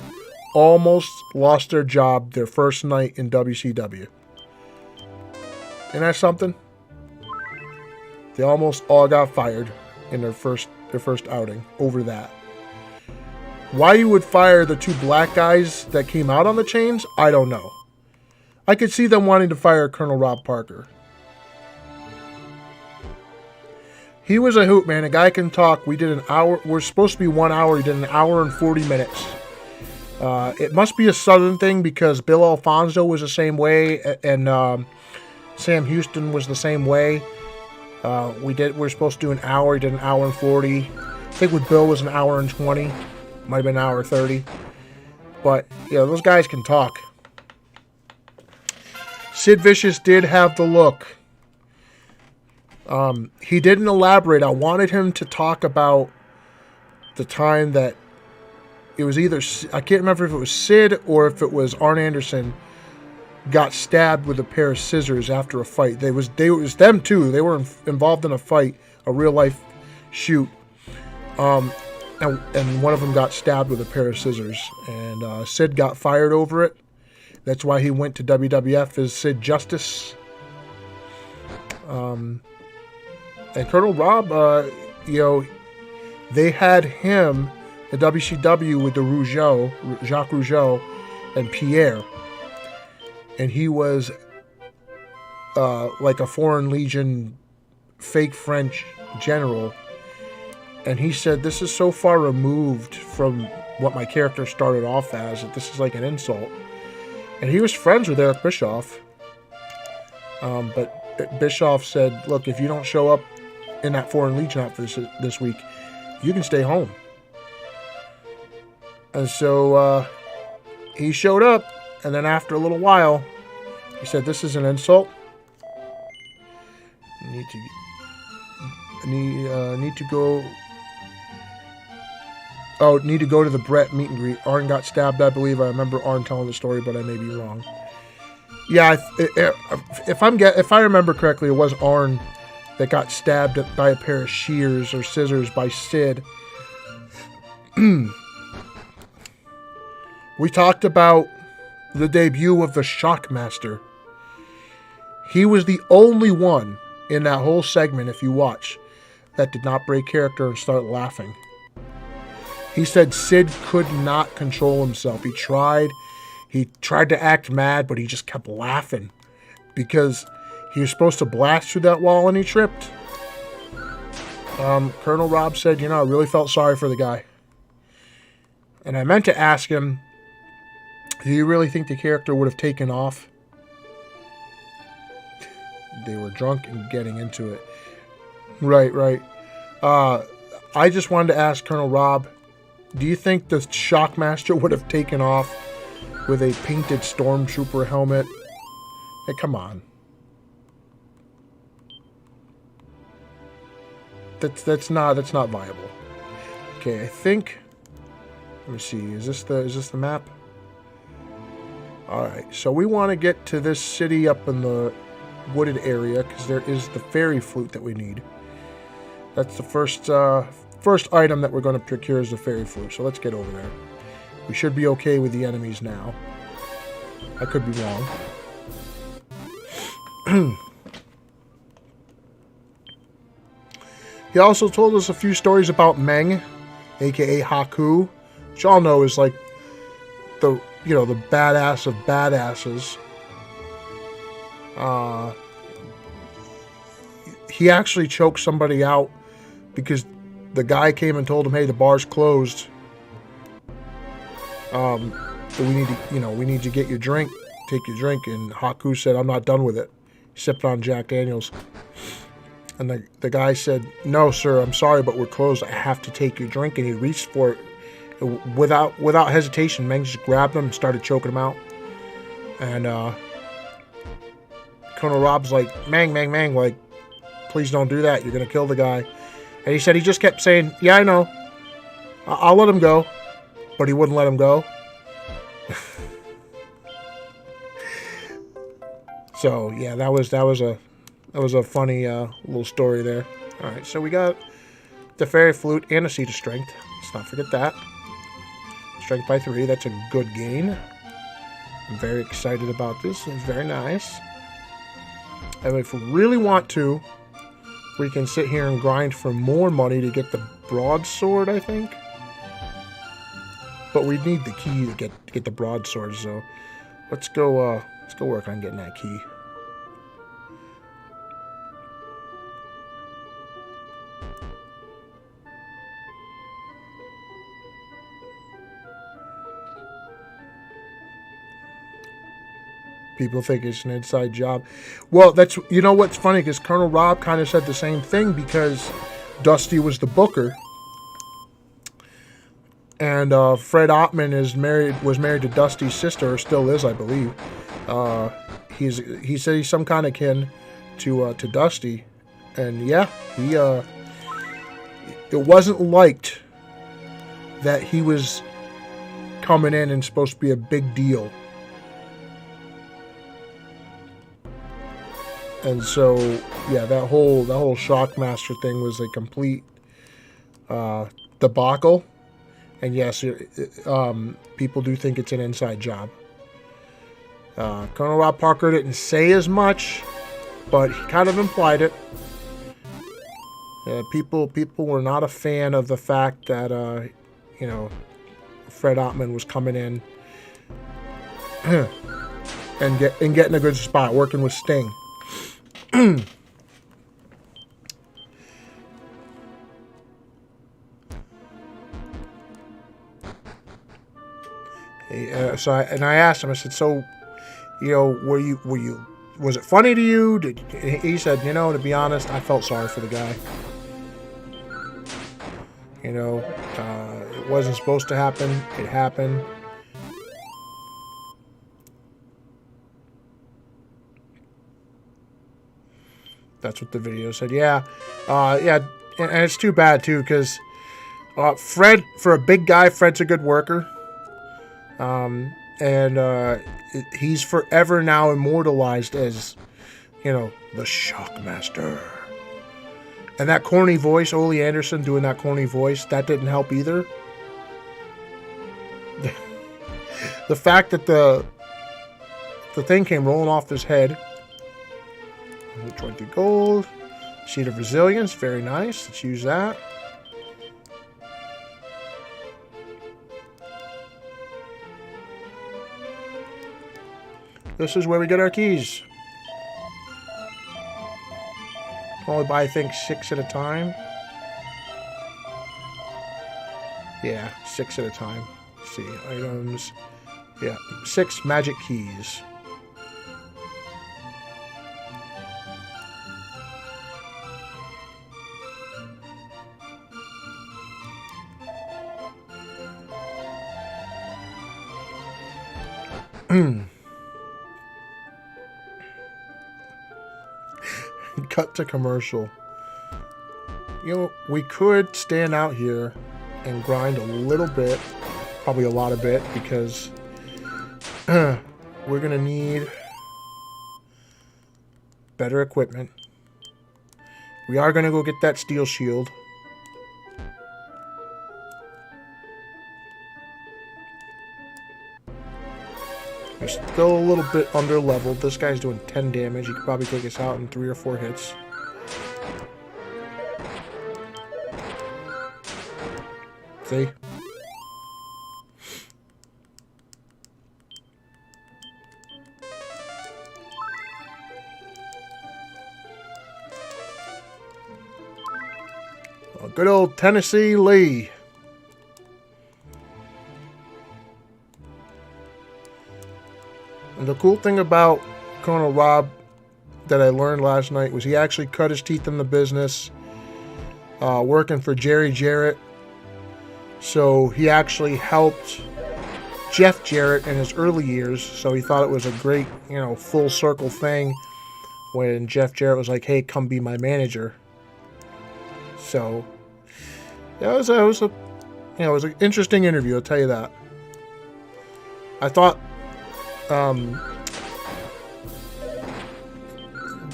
almost lost their job their first night in WCW. Isn't that something? They almost all got fired in their first outing over that. Why you would fire the two black guys that came out on the chains, I don't know. I could see them wanting to fire Colonel Rob Parker. He was a hoot, man. A guy can talk. We did an hour. We're supposed to be 1 hour. He did an hour and 40 minutes. It must be a Southern thing because Bill Alfonso was the same way, and Sam Houston was the same way. We're supposed to do an hour. He did an hour and 40. I think with Bill was an hour and 20. Might have been an hour 30. But, those guys can talk. Sid Vicious did have the look. He didn't elaborate. I wanted him to talk about the time that it was either, I can't remember if it was Sid or if it was Arn Anderson got stabbed with a pair of scissors after a fight. It was them too. They were involved in a fight, a real life shoot. And one of them got stabbed with a pair of scissors. And Sid got fired over it. That's why he went to WWF as Sid Justice. And Colonel Rob, they had him at WCW with the Jacques Rougeau, and Pierre. And he was like a Foreign Legion fake French general. And he said, this is so far removed from what my character started off as that this is like an insult. And he was friends with Eric Bischoff. But Bischoff said, look, if you don't show up in that Foreign Legion outfit this week, you can stay home. And so he showed up, and then after a little while, he said, this is an insult. Need to go. Oh, need to go to the Brett meet and greet. Arn got stabbed, I believe. I remember Arn telling the story, but I may be wrong. Yeah, if I remember correctly, it was Arn that got stabbed by a pair of shears or scissors by Sid. We talked about the debut of the Shockmaster. He was the only one in that whole segment, if you watch, that did not break character and start laughing. He said Sid could not control himself. He tried to act mad, but he just kept laughing because he was supposed to blast through that wall and he tripped. Colonel Rob said, I really felt sorry for the guy. And I meant to ask him, do you really think the character would have taken off? They were drunk and getting into it. Right. I just wanted to ask Colonel Rob, do you think the Shockmaster would have taken off with a painted stormtrooper helmet? Hey, come on. That's not viable. Okay, I think. Let me see. Is this the map? All right. So we want to get to this city up in the wooded area because there is the fairy flute that we need. That's the first item that we're going to procure is the fairy flute. So let's get over there. We should be okay with the enemies now. I could be wrong. He also told us a few stories about Meng, aka Haku, which y'all know is like the you know, the badass of badasses. He actually choked somebody out because the guy came and told him, "Hey, the bar's closed. So we need to, you know, we need to get your drink. Take your drink." And Haku said, "I'm not done with it." He sipped on Jack Daniels. And the guy said, "No, sir, I'm sorry, but we're closed. I have to take your drink." And he reached for it. Without hesitation, Meng just grabbed him and started choking him out. And Colonel Rob's like, Meng, like, please don't do that. You're going to kill the guy. And he said he just kept saying, "Yeah, I know. I'll let him go." But he wouldn't let him go. So, yeah, that was a funny little story there. All right, so we got the Fairy Flute and a Seed of Strength. Let's not forget that. Strength by 3. That's a good gain. I'm very excited about this. It's very nice. And if we really want to, we can sit here and grind for more money to get the broadsword, I think. But we need the key to get the broadsword, so let's go work on getting that key. People think it's an inside job. Well, that's, you know what's funny, because Colonel Rob kind of said the same thing, because Dusty was the booker, and Fred Ottman was married to Dusty's sister, or still is, I believe. He said he's some kind of kin to Dusty, and yeah, it wasn't liked that he was coming in and supposed to be a big deal. And so, yeah, that whole Shockmaster thing was a complete debacle. And yes, people do think it's an inside job. Colonel Rob Parker didn't say as much, but he kind of implied it. People were not a fan of the fact that you know, Fred Ottman was coming in and getting a good spot, working with Sting. I asked him, I said, "So, you know, was it funny to you?" He said, "You know, to be honest, I felt sorry for the guy. You know, it wasn't supposed to happen. It happened. That's what the video said. Yeah, yeah, and it's too bad too, because Fred, for a big guy, Fred's a good worker, and he's forever now immortalized as, you know, the Shockmaster. And that corny voice, Ole Anderson doing that corny voice, that didn't help either. The fact that the thing came rolling off his head. 20 gold. Seed of Resilience, very nice. Let's use that. This is where we get our keys. Only buy, I think, 6 at a time. Yeah, 6 at a time. Let's see, items. Yeah, 6 magic keys. Cut to commercial. You know, we could stand out here and grind a little bit, probably a lot of bit, because we're gonna need better equipment. We are gonna go get that steel shield. We're still a little bit under leveled. This guy's doing 10 damage. He could probably take us out in 3 or 4 hits. See? Well, good old Tennessee Lee. And the cool thing about Colonel Rob that I learned last night was he actually cut his teeth in the business, working for Jerry Jarrett. So he actually helped Jeff Jarrett in his early years. So he thought it was a great, full circle thing when Jeff Jarrett was like, "Hey, come be my manager." So yeah, it was an interesting interview. I'll tell you that. I thought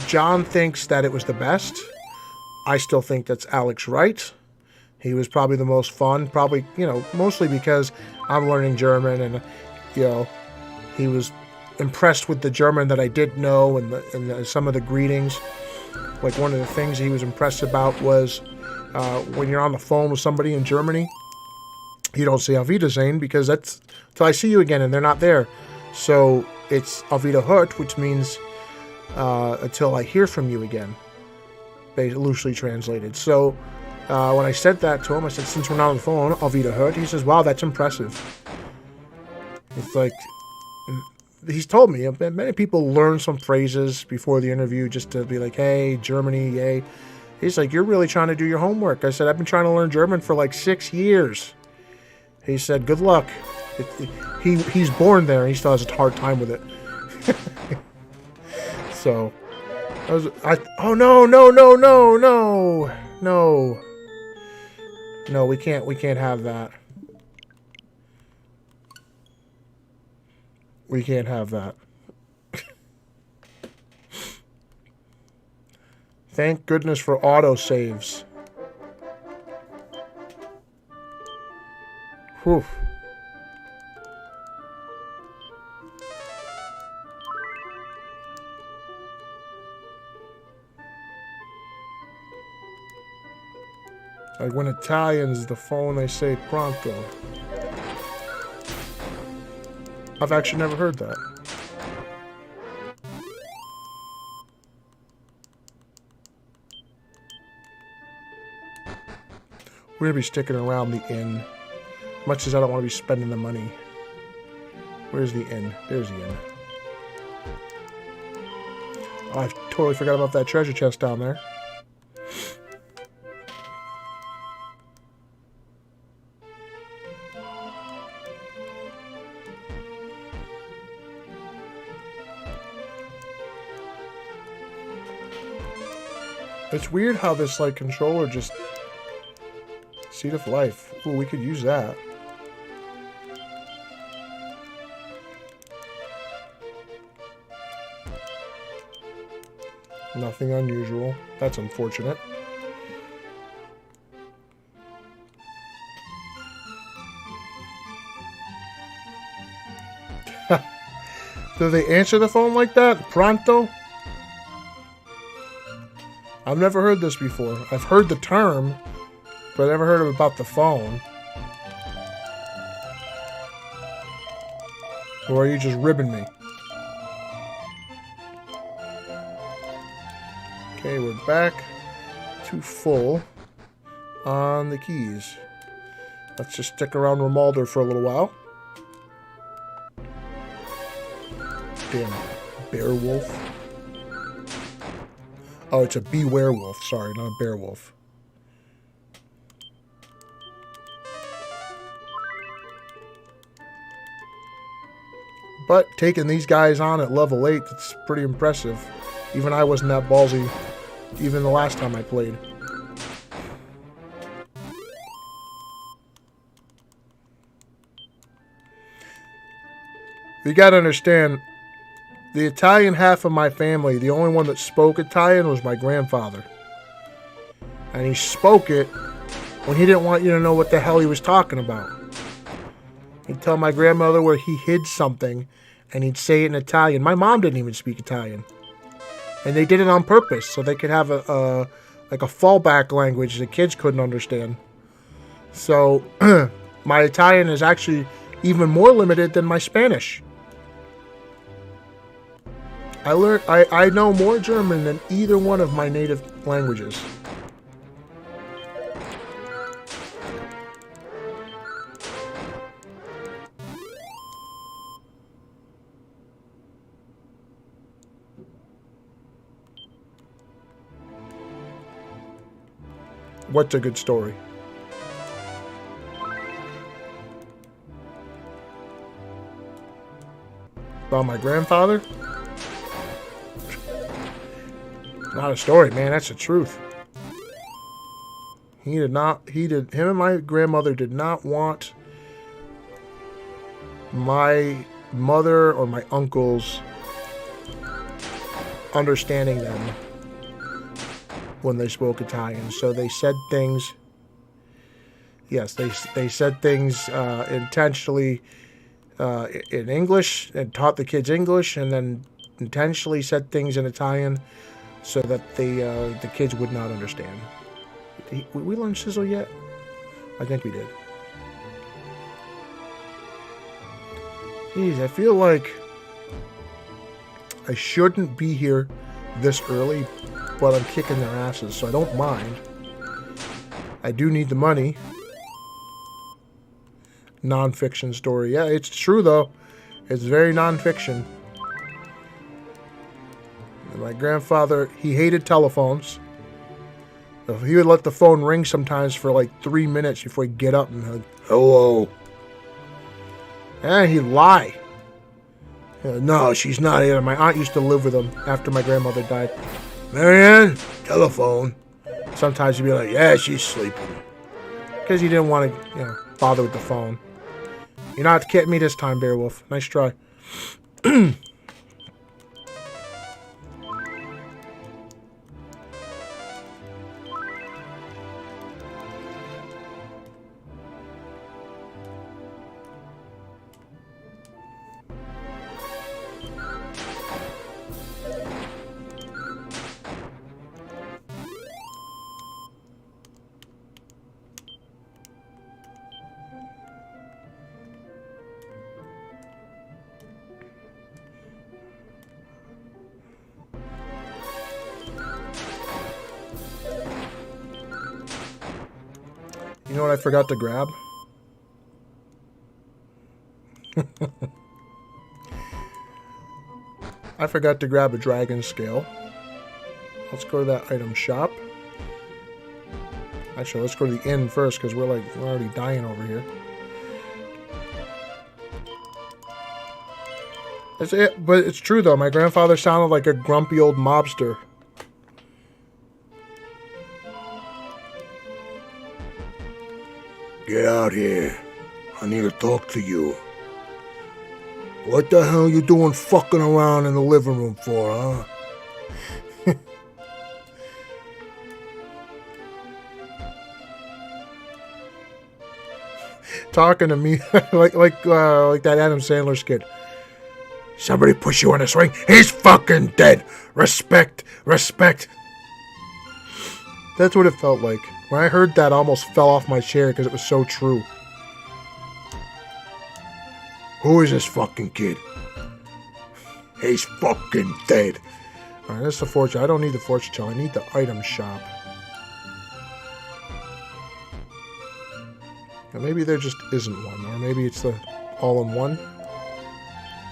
John thinks that it was the best. I still think that's Alex Wright. He was probably the most fun, probably, mostly because I'm learning German and, he was impressed with the German that I did know and some of the greetings. Like one of the things he was impressed about was when you're on the phone with somebody in Germany, you don't say Auf Wiedersehen because that's till I see you again and they're not there. So it's Auf Wiederhört, which means until I hear from you again, loosely translated. So when I said that to him, I said, since we're not on the phone, Auf Wiederhört. He says, wow, that's impressive. It's like, he's told me, many people learn some phrases before the interview just to be like, hey, Germany, yay. He's like, you're really trying to do your homework. I said, I've been trying to learn German for like 6 years. He said, good luck. He's born there and he still has a hard time with it. So, oh no, we can't have that. We can't have that. Thank goodness for autosaves. Whew. Like when Italians, the phone, they say pronto. I've actually never heard that. We're going to be sticking around the inn. Much as I don't want to be spending the money. Where's the inn? There's the inn. Oh, I totally forgot about that treasure chest down there. It's weird how this, like, controller just... Seed of Life. Ooh, we could use that. Nothing unusual. That's unfortunate. Do they answer the phone like that? Pronto? I've never heard this before. I've heard the term, but I never heard about the phone. Or are you just ribbing me? Okay, we're back to full on the keys. Let's just stick around Romualder for a little while. Damn, bear wolf. Oh, it's a be-werewolf. Sorry, not a bear wolf. But taking these guys on at level 8, it's pretty impressive. Even I wasn't that ballsy, even the last time I played. You gotta understand, the Italian half of my family, the only one that spoke Italian was my grandfather. And he spoke it when he didn't want you to know what the hell he was talking about. He'd tell my grandmother where he hid something, and he'd say it in Italian. My mom didn't even speak Italian. And they did it on purpose, so they could have a fallback language the kids couldn't understand. So, my Italian is actually even more limited than my Spanish. I know more German than either one of my native languages. What's a good story? About my grandfather? Not a story, man. That's the truth. Him and my grandmother did not want my mother or my uncles understanding them when they spoke Italian. So they said things. Yes, they said things intentionally in English and taught the kids English, and then intentionally said things in Italian so that the kids would not understand. We learned Sizzle yet? I think we did. Jeez, I feel like I shouldn't be here this early, but I'm kicking their asses, so I don't mind. I do need the money. Non-fiction story. Yeah, it's true, though. It's very non-fiction. My grandfather, he hated telephones. He would let the phone ring sometimes for like 3 minutes before he'd get up and like, hello. And he'd lie. No, she's not here. My aunt used to live with him after my grandmother died. Marianne, telephone. Sometimes he'd be like, yeah, she's sleeping. Because he didn't want to, bother with the phone. You're not kidding me this time, Beowulf. Nice try. You know what I forgot to grab? I forgot to grab a dragon scale. Let's go to that item shop. Actually, let's go to the inn first because we're already dying over here. But it's true though. My grandfather sounded like a grumpy old mobster. Get out here. I need to talk to you. What the hell you doing fucking around in the living room for, huh? Talking to me like that Adam Sandler skit. Somebody push you in a swing. He's fucking dead. Respect, respect. That's what it felt like. When I heard that, I almost fell off my chair because it was so true. Who is this fucking kid? He's fucking dead. Alright, that's the fortune. I don't need the fortune teller. I need the item shop. Now, maybe there just isn't one. Or maybe it's the all-in-one.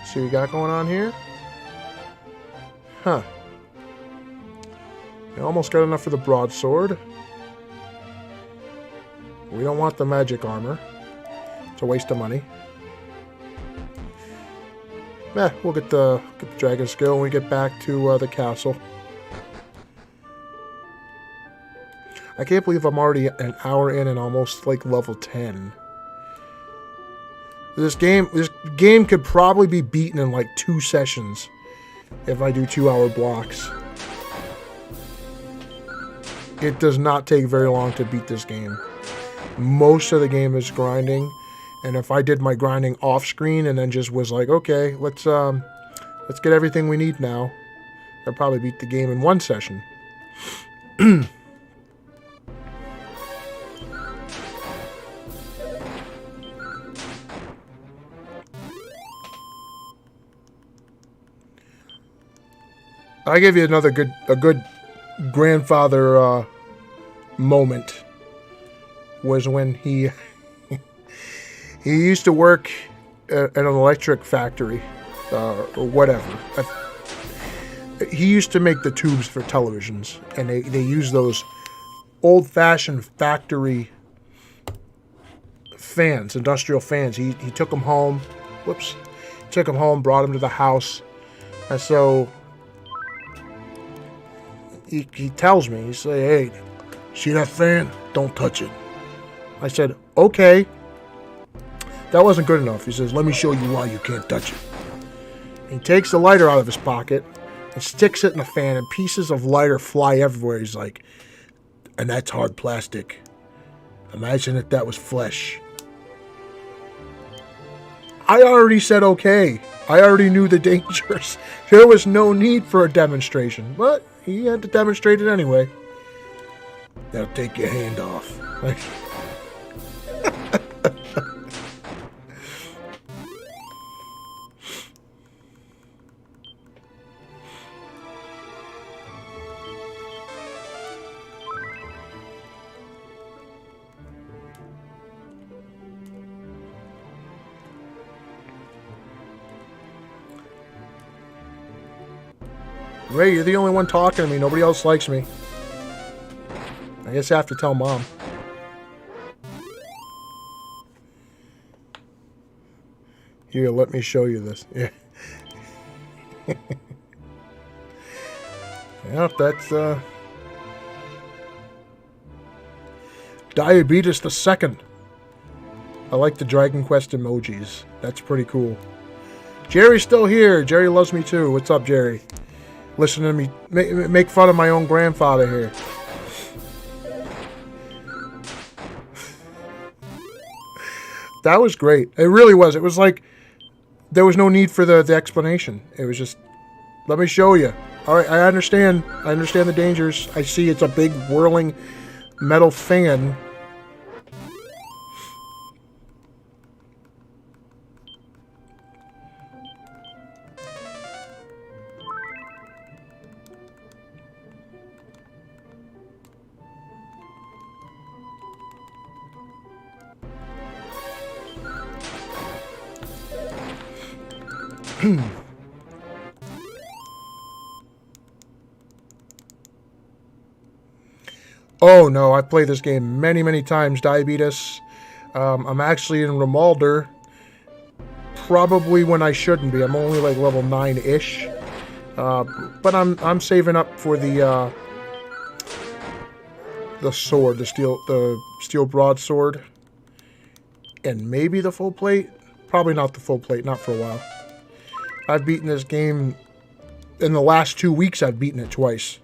See what we got going on here? Huh. We almost got enough for the broadsword. We don't want the magic armor. It's a waste of money. We'll get the dragon skill when we get back to the castle. I can't believe I'm already an hour in and almost like level 10. This game could probably be beaten in like 2 sessions if I do 2-hour blocks. It does not take very long to beat this game. Most of the game is grinding, and if I did my grinding off screen and then just was like, okay, let's get everything we need now, I'd probably beat the game in 1 session. I give you another good grandfather moment. Was when he used to work at an electric factory or whatever. He used to make the tubes for televisions, and they use those old-fashioned factory fans, industrial fans. He took them home. Whoops. Took them home, brought them to the house. And so he tells me, he said, hey, see that fan? Don't touch it. I said, okay. That wasn't good enough. He says, let me show you why you can't touch it. He takes the lighter out of his pocket and sticks it in the fan, and pieces of lighter fly everywhere. He's like, and that's hard plastic. Imagine if that was flesh. I already said okay. I already knew the dangers. There was no need for a demonstration, but he had to demonstrate it anyway. Now take your hand off. Ray, you're the only one talking to me. Nobody else likes me. I guess I have to tell Mom. Here, let me show you this. Yeah. Yeah, that's, Diabetes the Second. I like the Dragon Quest emojis. That's pretty cool. Jerry's still here. Jerry loves me too. What's up, Jerry? Listen to me make fun of my own grandfather here. That was great. It really was. It was like there was no need for the explanation. It was just, let me show you. All right, I understand. I understand the dangers. I see it's a big whirling metal fan. Oh no, I've played this game many, many times. Diabetes. I'm actually in Rimuldar. Probably when I shouldn't be. I'm only like level 9-ish. But I'm saving up for the sword, the steel broadsword, and maybe the full plate. Probably not the full plate, not for a while. I've beaten this game in the last 2 weeks. I've beaten it twice.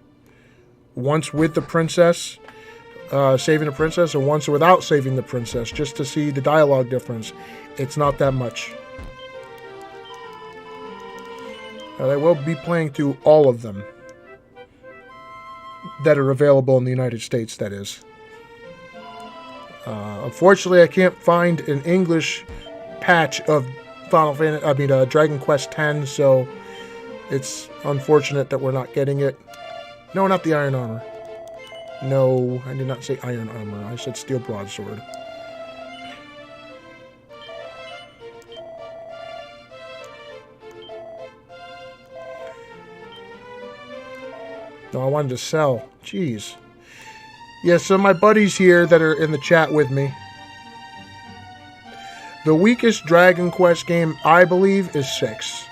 Once with the princess, saving the princess, and once without saving the princess, just to see the dialogue difference. It's not that much. I will be playing through all of them that are available in the United States, that is. Unfortunately, I can't find an English patch of Dragon Quest X, so it's unfortunate that we're not getting it. No, not the iron armor. No, I did not say iron armor. I said steel broadsword. No, I wanted to sell. Jeez. Yeah, so my buddies here that are in the chat with me. The weakest Dragon Quest game, I believe, is 6.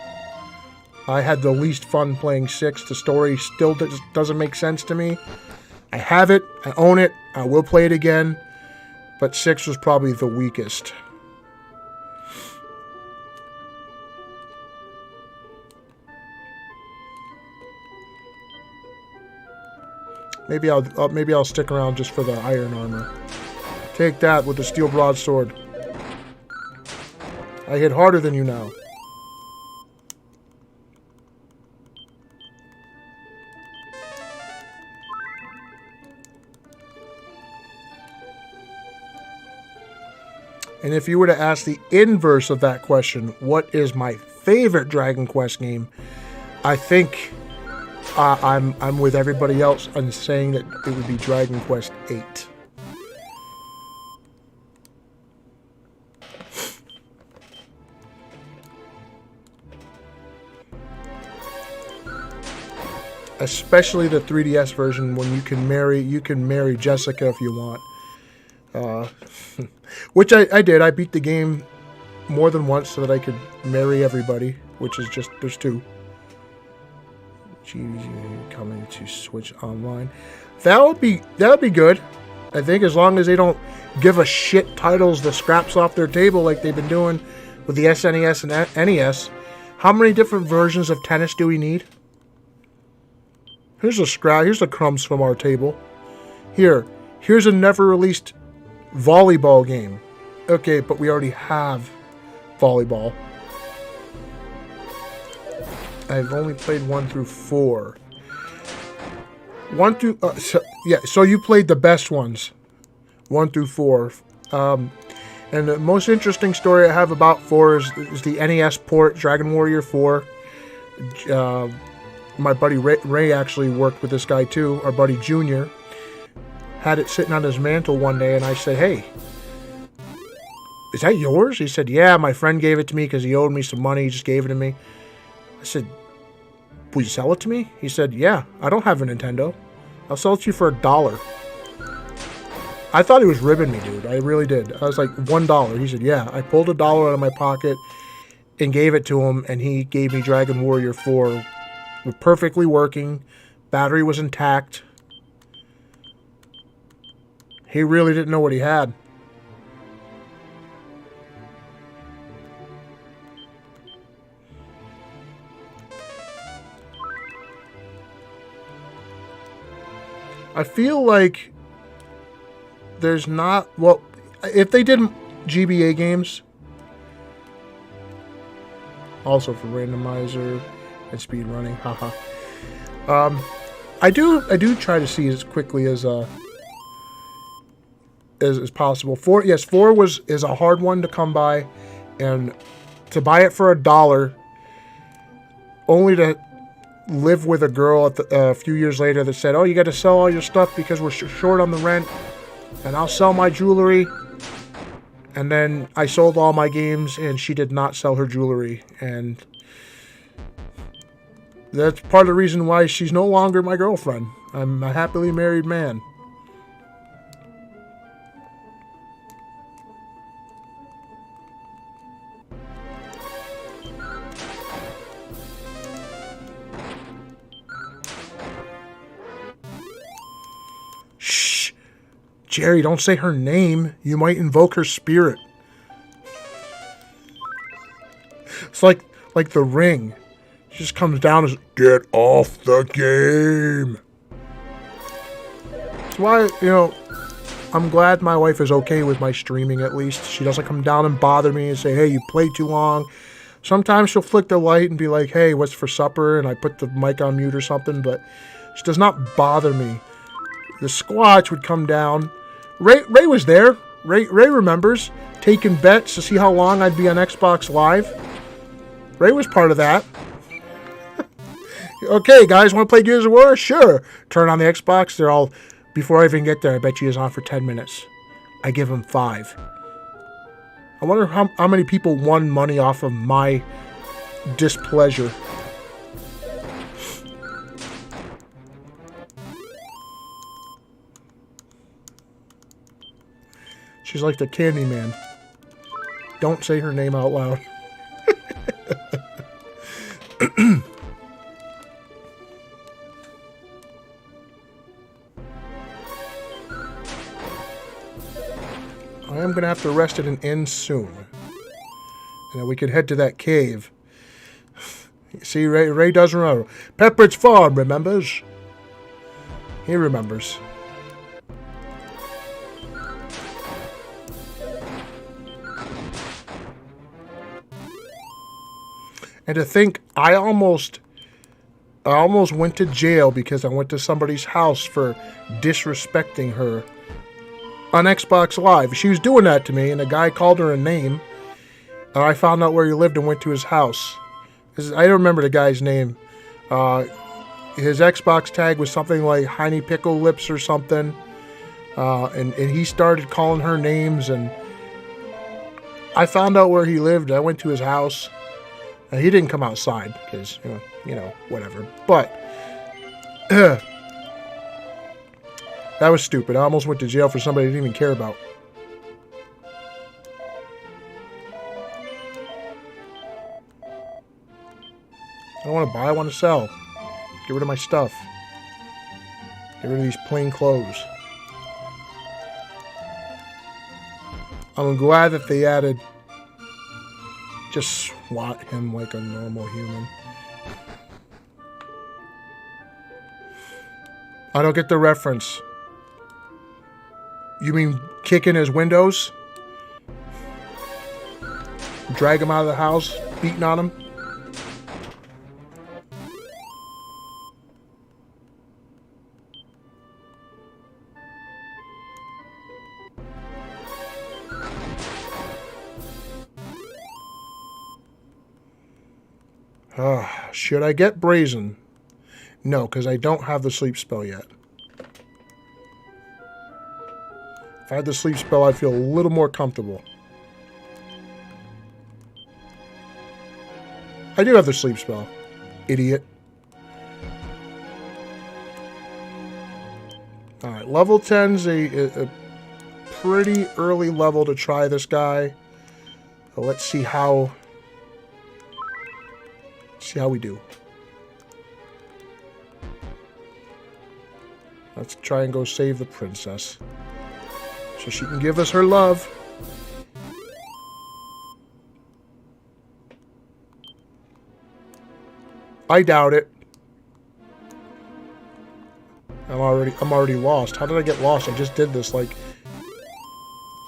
I had the least fun playing 6. The story still doesn't make sense to me. I have it. I own it. I will play it again. But 6 was probably the weakest. Maybe I'll stick around just for the iron armor. Take that with the steel broadsword. I hit harder than you now. And if you were to ask the inverse of that question, what is my favorite Dragon Quest game? I think I'm with everybody else on saying that it would be Dragon Quest VIII. especially the 3DS version when you can marry Jessica if you want. Which I did. I beat the game more than once so that I could marry everybody, which is just, there's 2. Coming to Switch Online. That would be good. I think as long as they don't give us shit titles the scraps off their table like they've been doing with the SNES and NES. How many different versions of tennis do we need? Here's the crumbs from our table. Here's a never released volleyball game. Okay, but we already have volleyball. I've only played 1 through 4. 1 through so you played the best ones, 1 through 4. And the most interesting story I have about 4 is the NES port, Dragon Warrior 4. My buddy Ray actually worked with this guy too. Our buddy Junior had it sitting on his mantle one day, and I said, "Hey, is that yours?" He said, "Yeah, my friend gave it to me because he owed me some money. He just gave it to me." I said, "Will you sell it to me?" He said, "Yeah, I don't have a Nintendo. I'll sell it to you for $1." I thought he was ribbing me, dude. I really did. I was like, $1. He said, "Yeah." I pulled $1 out of my pocket and gave it to him, and he gave me Dragon Warrior 4. Perfectly working. Battery was intact. He really didn't know what he had. I feel like there's not... Well, if they did GBA games, also for randomizer and speed running, haha. I do try to see as quickly as possible. 4 is a hard one to come by, and to buy it for $1, only to live with a girl a few years later that said, "Oh, you got to sell all your stuff because we're short on the rent, and I'll sell my jewelry." And then I sold all my games, and she did not sell her jewelry, and that's part of the reason why she's no longer my girlfriend. I'm a happily married man. Shh. Jerry, don't say her name. You might invoke her spirit. It's like The Ring. She just comes down as, "Get off the game." That's why, I'm glad my wife is okay with my streaming at least. She doesn't come down and bother me and say, "Hey, you played too long." Sometimes she'll flick the light and be like, "Hey, what's for supper?" And I put the mic on mute or something, but she does not bother me. The Squatch would come down. Ray was there. Ray remembers taking bets to see how long I'd be on Xbox Live. Ray was part of that. "Okay, guys, want to play Gears of War?" "Sure." Turn on the Xbox. They're all, before I even get there, I bet you is on for 10 minutes. I give them 5. I wonder how many people won money off of my displeasure. She's like the Candyman. Don't say her name out loud. I am going to have to rest at an inn soon. And then we could head to that cave. See, Ray does remember. Pepperidge Farm remembers. He remembers. And to think, I almost went to jail because I went to somebody's house for disrespecting her on Xbox Live. She was doing that to me, and a guy called her a name, and I found out where he lived and went to his house. I don't remember the guy's name. His Xbox tag was something like Heiny Pickle Lips or something, and he started calling her names, and I found out where he lived. I went to his house. He didn't come outside because, whatever. But That was stupid. I almost went to jail for somebody I didn't even care about. I don't want to buy, I want to sell. Get rid of my stuff. Get rid of these plain clothes. I'm glad that they added just swat him like a normal human. I don't get the reference. You mean kicking his windows? Drag him out of the house, beating on him? Should I get Brazen? No, because I don't have the sleep spell yet. If I had the sleep spell, I'd feel a little more comfortable. I do have the sleep spell. Idiot. Alright, level 10's a pretty early level to try this guy. So let's see how we do. Let's try and go save the princess, so she can give us her love. I doubt it. I'm already lost. How did I get lost? I just did this like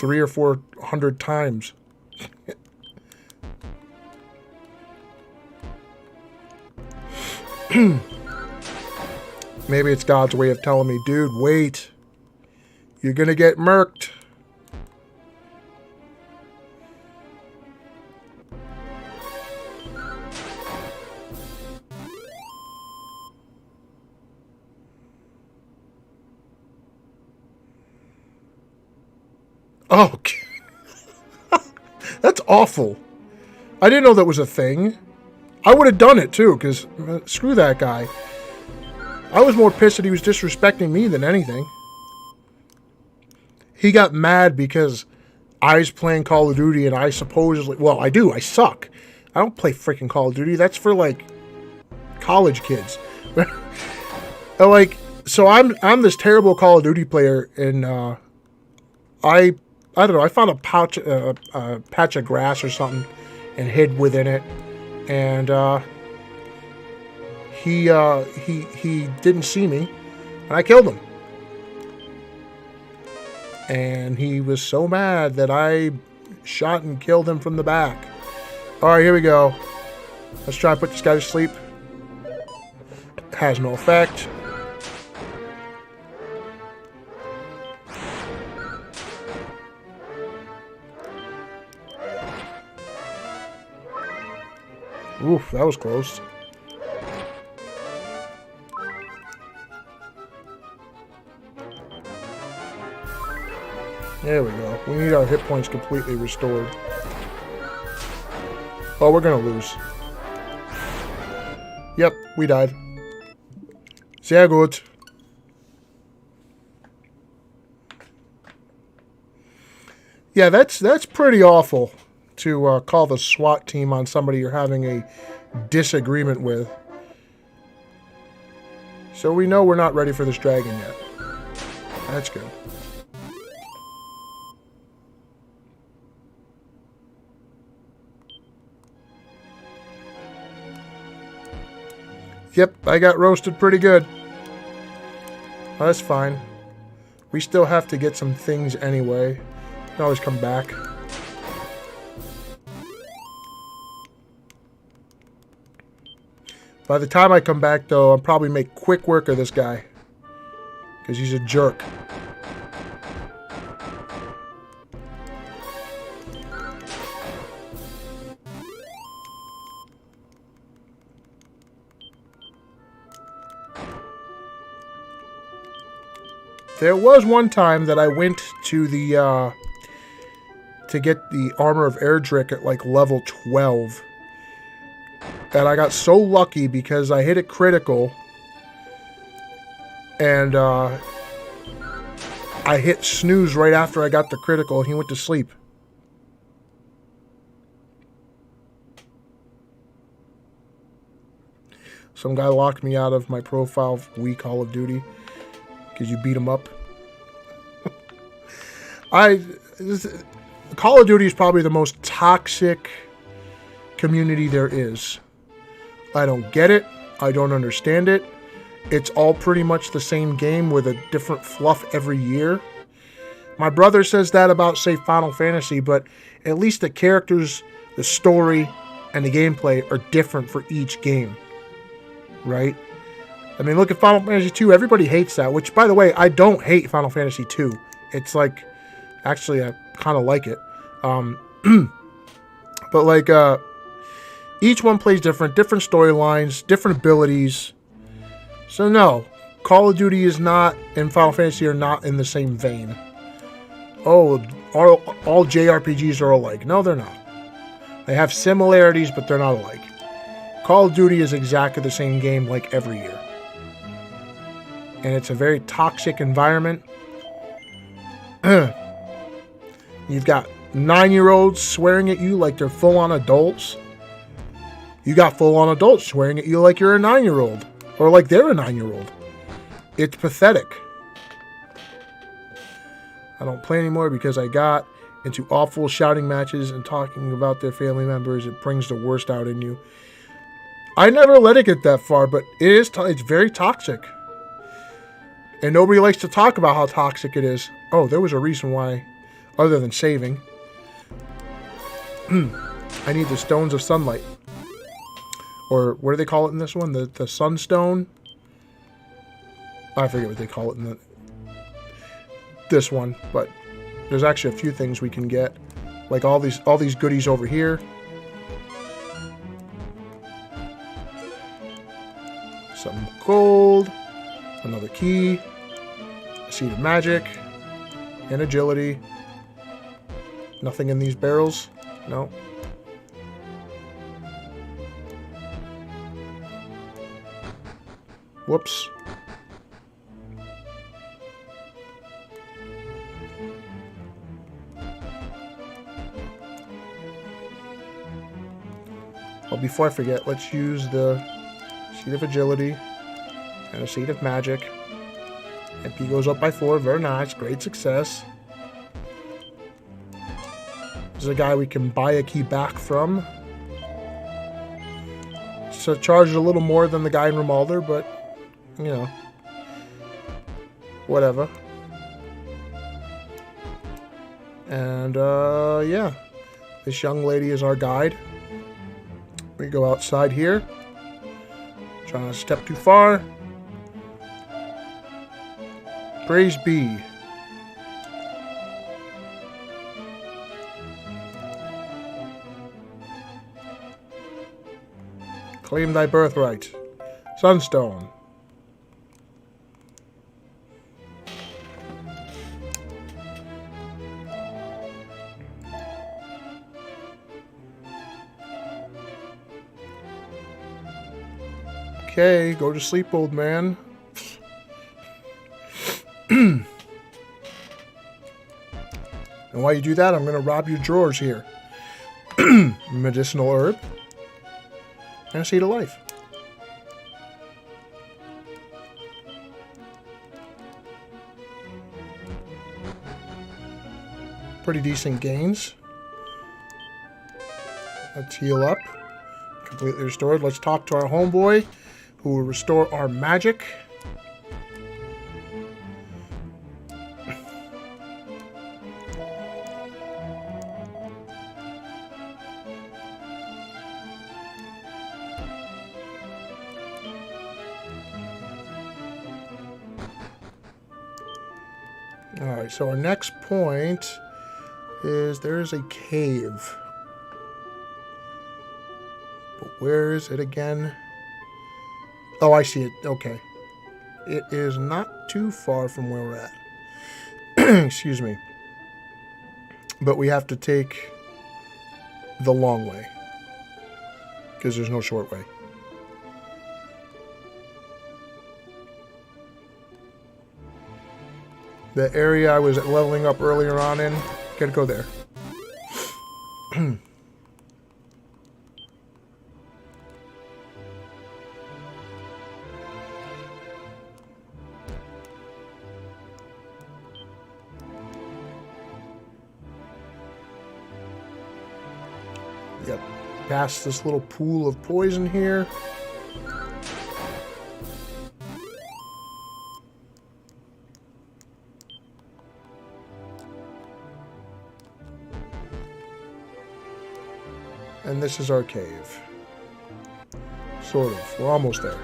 300 or 400 times. Maybe it's God's way of telling me, dude, wait. You're gonna get murked. Oh, that's awful. I didn't know that was a thing. I would have done it too, because screw that guy. I was more pissed that he was disrespecting me than anything. He got mad because I was playing Call of Duty and I supposedly... Well, I do. I suck. I don't play freaking Call of Duty. That's for, like, college kids. Like, so I'm this terrible Call of Duty player, and I don't know. I found a patch of grass or something and hid within it. And he didn't see me, and I killed him. And he was so mad that I shot and killed him from the back. All right, here we go. Let's try and put this guy to sleep. Has no effect. Oof, that was close. There we go. We need our hit points completely restored. Oh, we're gonna lose. Yep, we died. Sehr gut. Yeah, that's pretty awful to call the SWAT team on somebody you're having a disagreement with. So we know we're not ready for this dragon yet. That's good. Yep, I got roasted pretty good. Oh, that's fine. We still have to get some things anyway. We can always come back. By the time I come back, though, I'll probably make quick work of this guy. Because he's a jerk. There was one time that I went to the, to get the Armor of Erdrick at, like, level 12. And I got so lucky because I hit it critical. And I hit snooze right after I got the critical, and he went to sleep. Some guy locked me out of my profile for Wii Call of Duty because you beat him up. Call of Duty is probably the most toxic community there is. I don't get it. I don't understand it. It's all pretty much the same game with a different fluff every year. My brother says that about, say, Final Fantasy, but at least the characters, the story, and the gameplay are different for each game. Right? I mean, look at Final Fantasy 2. Everybody hates that, which, by the way, I don't hate Final Fantasy 2. It's like, actually, I kind of like it. But, like, each one plays different storylines, different abilities. So, no, Call of Duty is not, and Final Fantasy are not in the same vein. Oh, all JRPGs are alike. No, they're not. They have similarities, but they're not alike. Call of Duty is exactly the same game like every year. And it's a very toxic environment. You've got 9-year-olds swearing at you like they're full-on adults. You got full-on adults swearing at you like you're a 9-year-old. Or like they're a 9-year-old. It's pathetic. I don't play anymore because I got into awful shouting matches and talking about their family members. It brings the worst out in you. I never let it get that far, but it's very toxic. And nobody likes to talk about how toxic it is. Oh, there was a reason why, other than saving. I need the Stones of Sunlight. Or what do they call it in this one? The Sunstone? I forget what they call it in this one, but there's actually a few things we can get. Like all these goodies over here. Some gold, another key, a seed of magic, and agility. Nothing in these barrels? No. Whoops. Oh, before I forget, let's use the Seed of Agility and a Seed of Magic. MP goes up by 4. Very nice. Great success. There's a guy we can buy a key back from. So it charges a little more than the guy in Rimualder, but, you know, whatever. And, yeah. This young lady is our guide. We go outside here. Try not to step too far. Praise be. Claim thy birthright. Sunstone. Okay, go to sleep, old man. And while you do that, I'm going to rob your drawers here. Medicinal herb. And a seed of life. Pretty decent gains. Let's heal up. Completely restored. Let's talk to our homeboy, who will restore our magic. Alright, so our next point is there's a cave. But where is it again? Oh, I see it. Okay. It is not too far from where we're at. Excuse me. But we have to take the long way. Because there's no short way. The area I was leveling up earlier on in. Gotta go there. Yep. Past this little pool of poison here. And this is our cave. Sort of. We're almost there.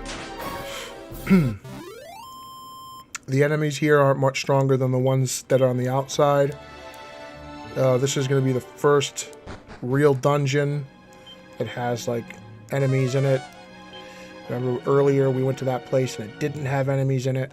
The enemies here aren't much stronger than the ones that are on the outside. This is going to be the first real dungeon that has, like, enemies in it. Remember earlier we went to that place and it didn't have enemies in it.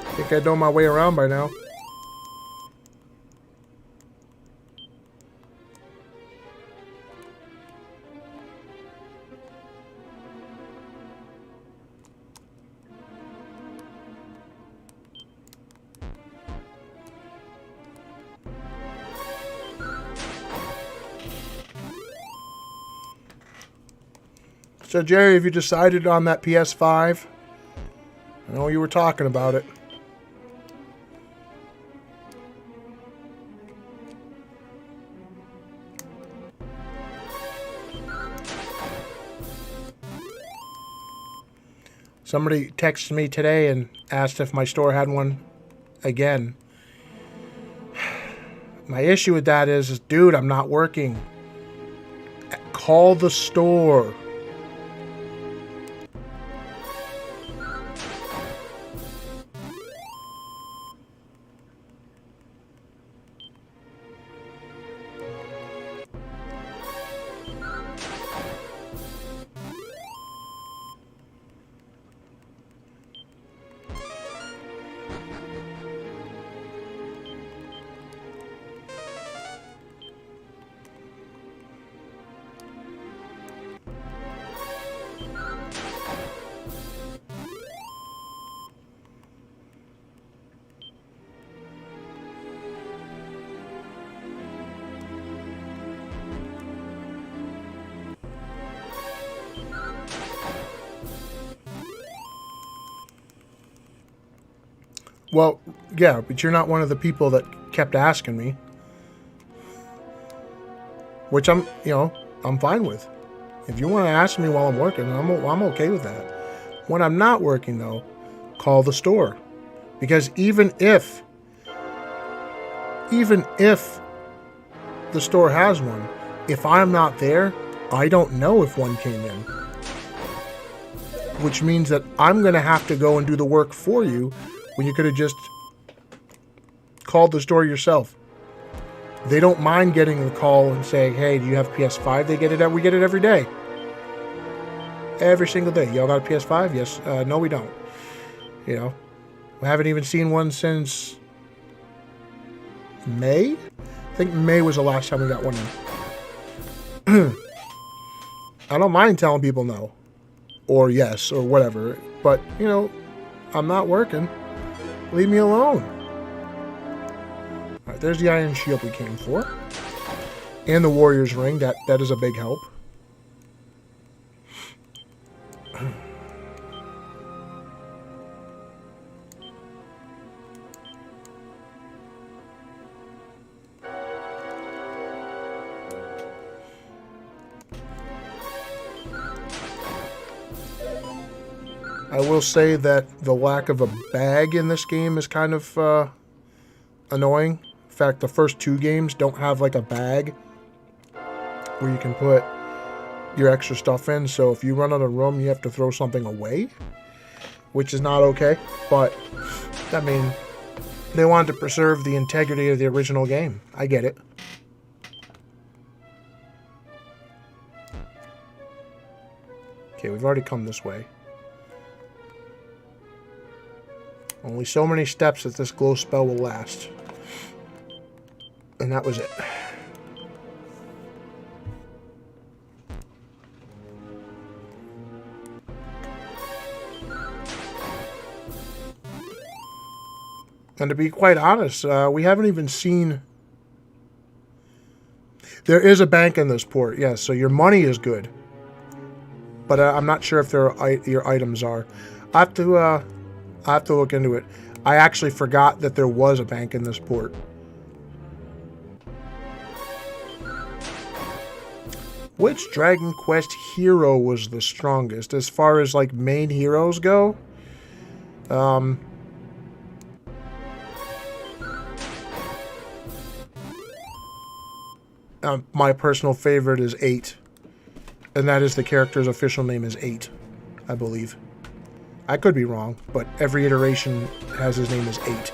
I think I know my way around by now. So Jerry, have you decided on that PS5? I know you were talking about it. Somebody texted me today and asked if my store had one again. My issue with that is dude, I'm not working. Call the store. Well, yeah, but you're not one of the people that kept asking me. Which I'm fine with. If you want to ask me while I'm working, I'm okay with that. When I'm not working, though, call the store. Because even if the store has one, if I'm not there, I don't know if one came in. Which means that I'm going to have to go and do the work for you when you could have just called the store yourself. They don't mind getting the call and saying, hey, do you have a PS5? We get it every day. Every single day. Y'all got a PS5? Yes. No, we don't. You know, we haven't even seen one since May? I think May was the last time we got one in. I don't mind telling people no. Or yes, or whatever. But, you know, I'm not working. Leave me alone. Alright, there's the iron shield we came for. And the warrior's ring. That is a big help. I will say that the lack of a bag in this game is kind of annoying. In fact, the first two games don't have like a bag where you can put your extra stuff in. So if you run out of room, you have to throw something away, which is not okay. But, I mean, They wanted to preserve the integrity of the original game. I get it. Okay, we've already come this way. Only so many steps that this glow spell will last. And that was it. And to be quite honest, we haven't even seen... There is a bank in this port, yes, so your money is good. But I'm not sure if your items are. I have to look into it. I actually forgot that there was a bank in this port. Which Dragon Quest hero was the strongest? As far as, like, main heroes go? My personal favorite is 8. And that is the character's official name is 8, I believe. I could be wrong, but every iteration has his name as 8.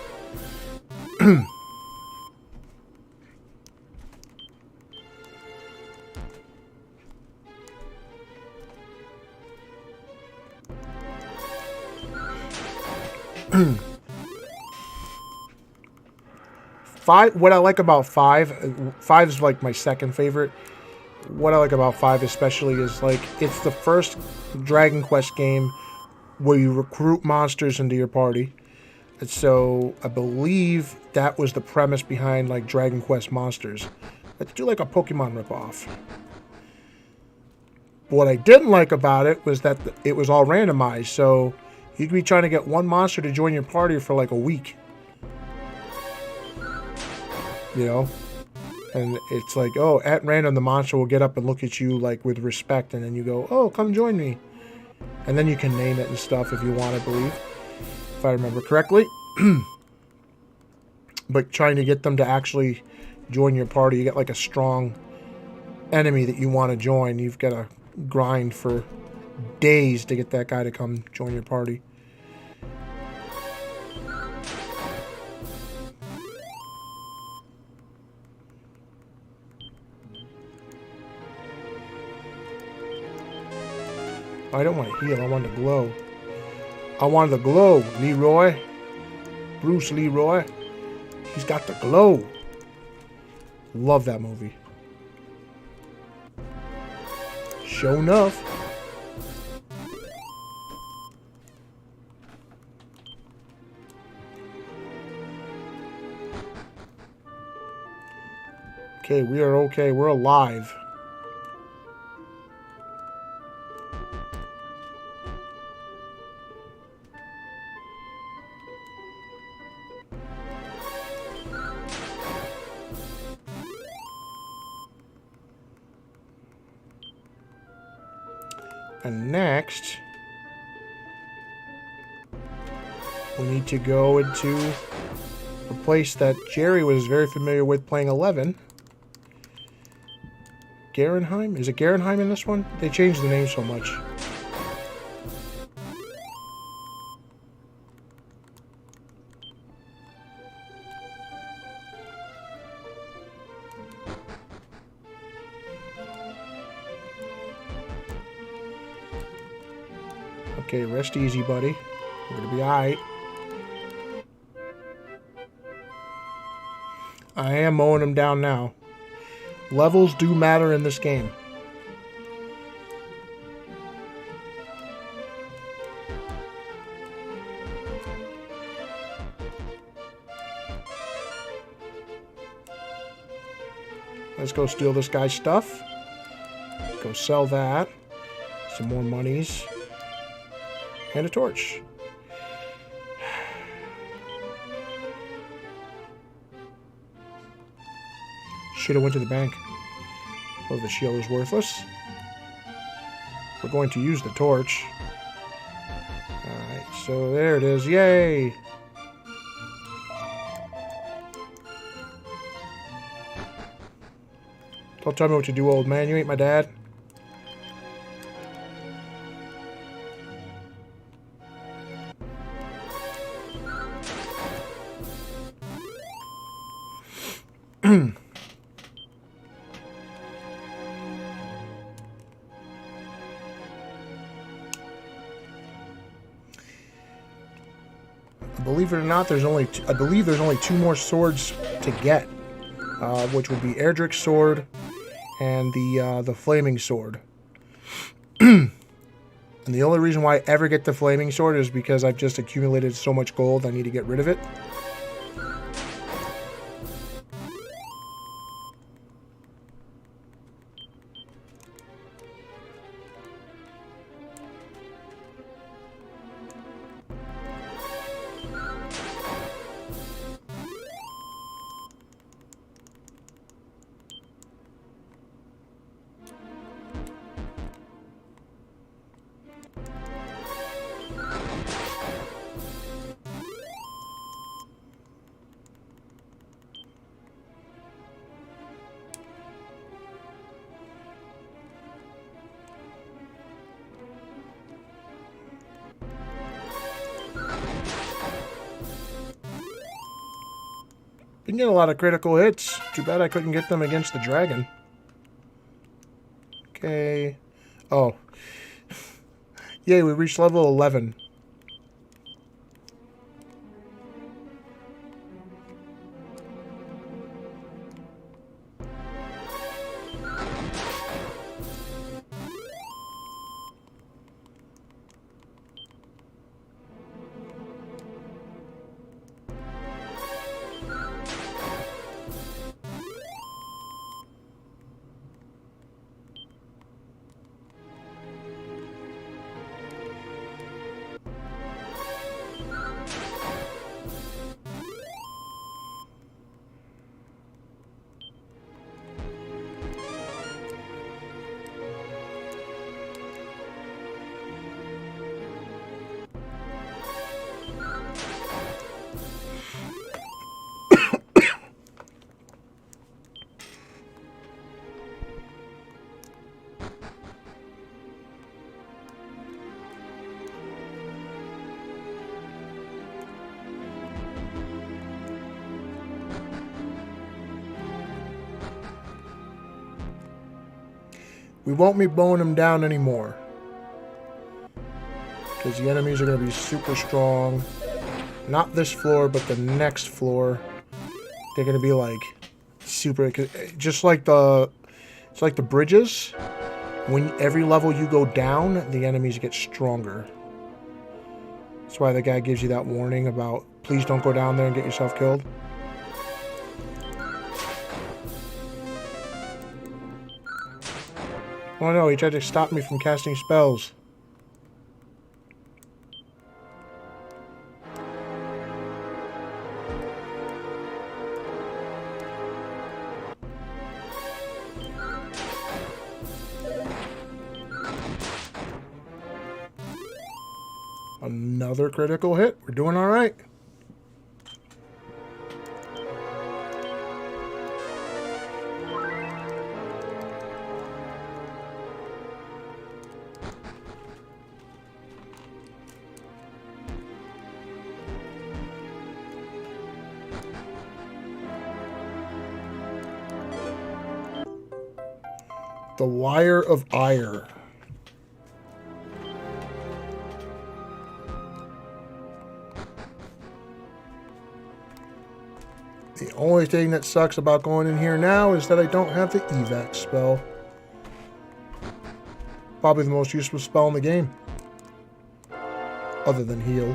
What I like about 5 is like my second favorite. What I like about 5 especially is, like, it's the first Dragon Quest game where you recruit monsters into your party. And so I believe that was the premise behind, like, Dragon Quest Monsters. Let's do like a Pokemon ripoff. What I didn't like about it was that it was all randomized, so you could be trying to get one monster to join your party for like a week. You know? And it's like, oh, at random the monster will get up and look at you like with respect, and then you go, oh, come join me. And then you can name it and stuff if you want, I believe. If I remember correctly. But trying to get them to actually join your party, you get like a strong enemy that you want to join. You've got to grind for days to get that guy to come join your party. I don't want to heal, I want to glow. I wanted the glow, Leroy. Bruce Leroy. He's got the glow. Love that movie. Sure enough. Okay, we are okay. We're alive. And next, we need to go into a place that Jerry was very familiar with playing 11. Garenheim? Is it Garenheim in this one? They changed the name so much. Okay, rest easy, buddy. We're gonna be alright. I am mowing them down now. Levels do matter in this game. Let's go steal this guy's stuff. Go sell that. Some more monies. And a torch. Should have went to the bank. Oh, the shield is worthless. We're going to use the torch. Alright, so there it is. Yay! Don't tell me what to do, old man. You ain't my dad. Believe it or not, I believe there's only 2 more swords to get, which would be Erdrick's sword and the flaming sword. And the only reason why I ever get the flaming sword is because I've just accumulated so much gold, I need to get rid of it. Been getting a lot of critical hits. Too bad I couldn't get them against the dragon. Okay. Oh. Yay, we reached level 11. We won't be blowing them down anymore, because the enemies are going to be super strong. Not this floor, but the next floor. They're going to be like super, just like it's like the bridges. When every level you go down, the enemies get stronger. That's why the guy gives you that warning about please don't go down there and get yourself killed. Oh no, he tried to stop me from casting spells. Another critical hit. We're doing all right. The Wire of Ire. The only thing that sucks about going in here now is that I don't have the evac spell. Probably the most useful spell in the game. Other than heal.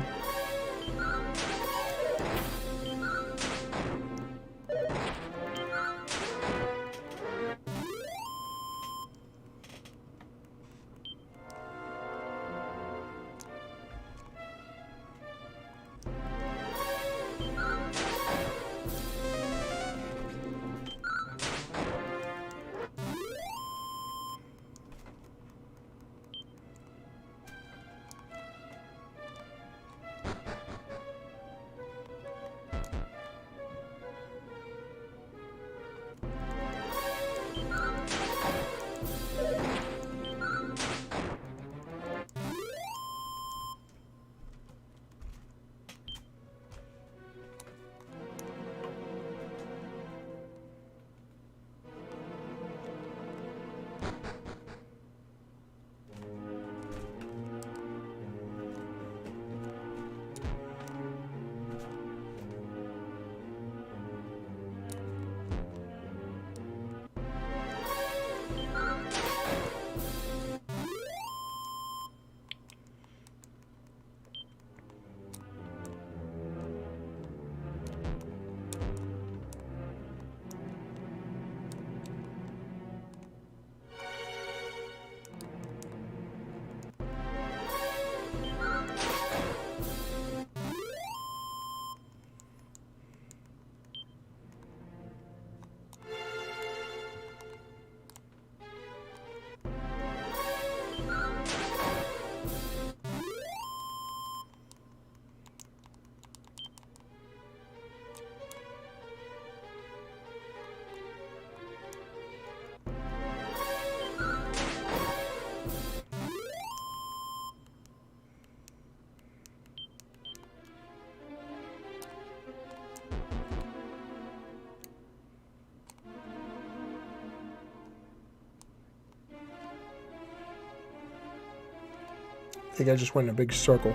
I think I just went in a big circle.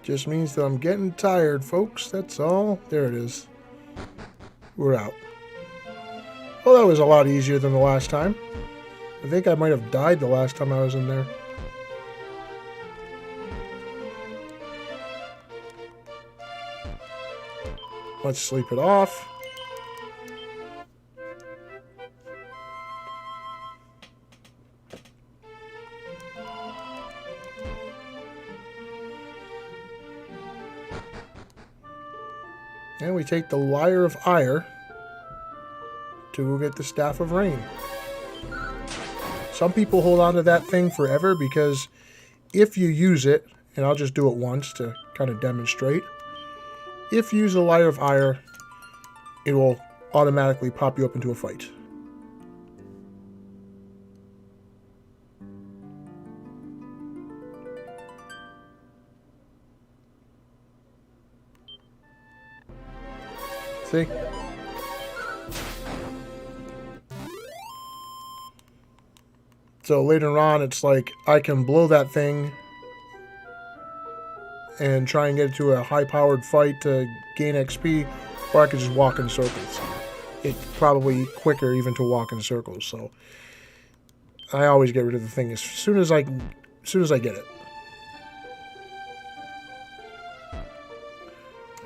Just means that I'm getting tired, folks. That's all. There it is. We're out. Well, that was a lot easier than the last time. I think I might have died the last time I was in there. Let's sleep it off. And we take the Lyre of Ire to go get the Staff of Rain. Some people hold on to that thing forever because if you use it, and I'll just do it once to kind of demonstrate, if you use the Lyre of Ire, it will automatically pop you up into a fight. See? So later on, it's like I can blow that thing and try and get it to a high-powered fight to gain XP, or I could just walk in circles. It's probably quicker even to walk in circles, so I always get rid of the thing as soon as I get it.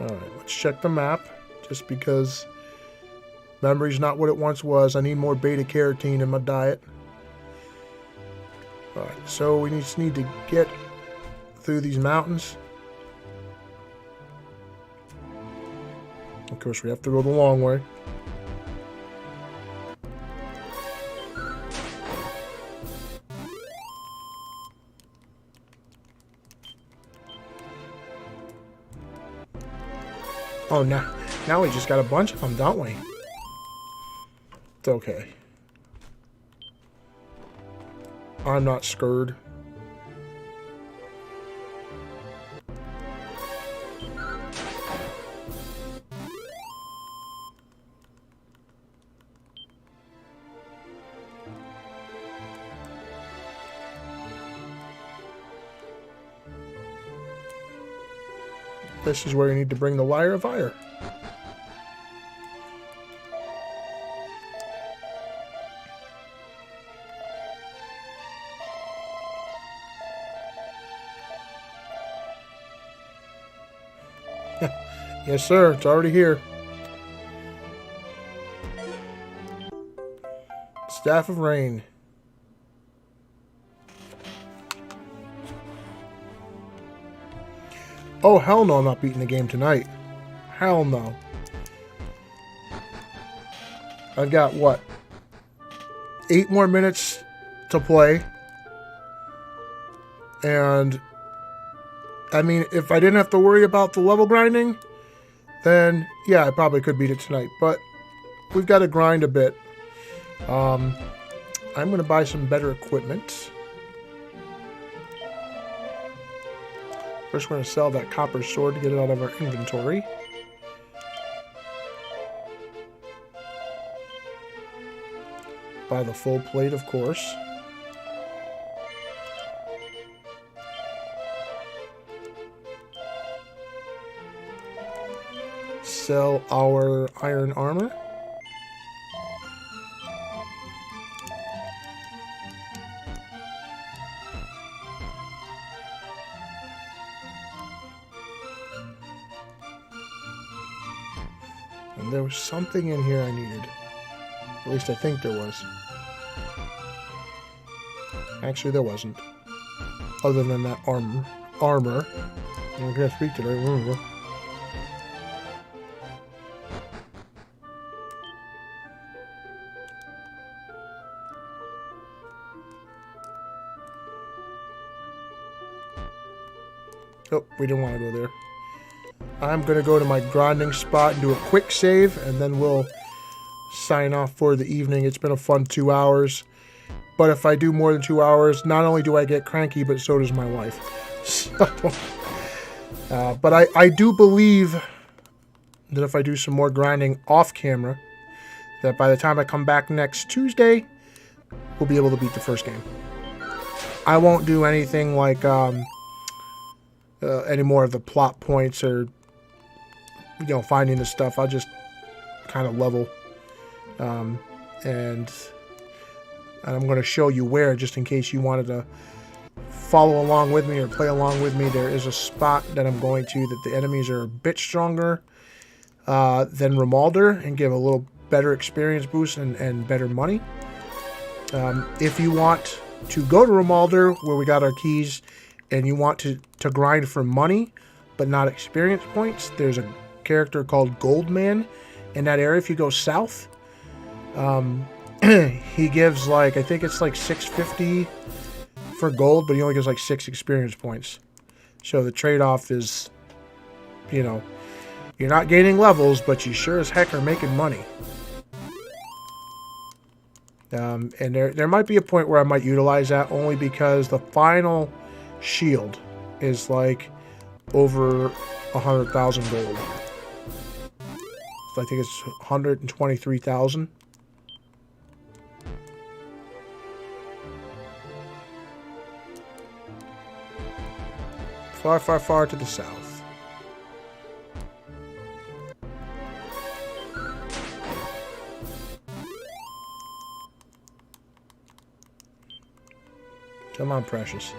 All right, let's check the map. Just because memory's not what it once was, I need more beta carotene in my diet. Alright, so we just need to get through these mountains. Of course, we have to go the long way. Oh, now we just got a bunch of them, don't we? It's okay. I'm not scared. This is where you need to bring the Lyre of Ire. Yes, sir. It's already here. Staff of Rain. Oh, hell no, I'm not beating the game tonight. Hell no. I've got, what, 8 more minutes to play. And, I mean, if I didn't have to worry about the level grinding, then, yeah, I probably could beat it tonight. But we've got to grind a bit. I'm going to buy some better equipment. First, we're going to sell that copper sword to get it out of our inventory. Buy the full plate, of course. Sell our iron armor. And there was something in here I needed. At least I think there was. Actually, there wasn't. Other than that armor. I'm going to speak to it. Oh, we didn't want to go there. I'm going to go to my grinding spot and do a quick save, and then we'll sign off for the evening. It's been a fun 2 hours. But if I do more than 2 hours, not only do I get cranky, but so does my wife. So, but I do believe that if I do some more grinding off camera, that by the time I come back next Tuesday, we'll be able to beat the first game. I won't do anything like any more of the plot points or finding the stuff. I'll just kind of level, and I'm going to show you where, just in case you wanted to follow along with me or play along with me. There is a spot that I'm going to that the enemies are a bit stronger than Rimuldar and give a little better experience boost and better money. If you want to go to Rimuldar, where we got our keys, and you want to grind for money but not experience points, there's a character called Goldman in that area. If you go south, he gives I think it's like 650 for gold, but he only gives like 6 experience points. So the trade-off is, you're not gaining levels, but you sure as heck are making money. And there might be a point where I might utilize that, only because the final shield is like over 100,000 gold. So I think it's 123,000. Far, far, far to the south. Come on, precious.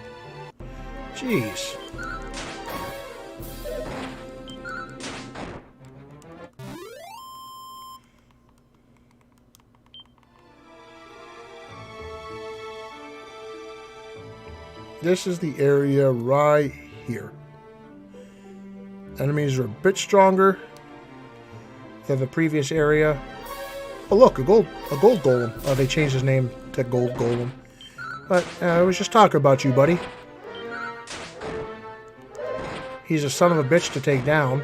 Jeez. This is the area right here. Enemies are a bit stronger than the previous area. Oh look, a gold golem. Oh, they changed his name to Gold Golem. But I was just talking about you, buddy. He's a son of a bitch to take down.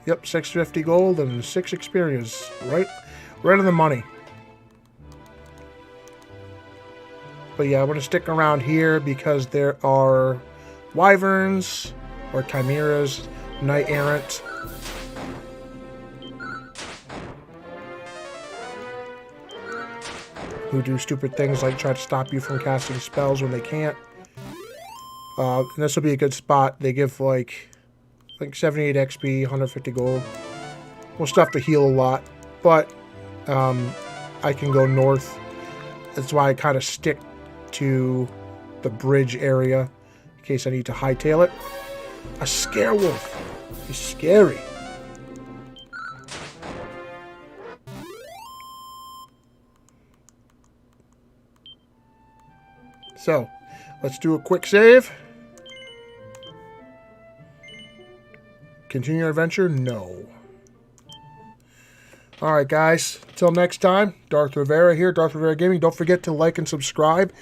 Yep, 650 gold and 6 experience. Right on the money. But yeah, I'm going to stick around here because there are wyverns or chimeras, knight errant. Who do stupid things like try to stop you from casting spells when they can't. And this will be a good spot. They give like 78 XP, 150 gold. We'll still have to heal a lot, but I can go north. That's why I kind of stick to the bridge area in case I need to hightail it. A Scarewolf. He's scary. So, let's do a quick save. Continue our adventure? No. Alright guys, until next time, Darth Rivera here, Darth Rivera Gaming. Don't forget to like and subscribe.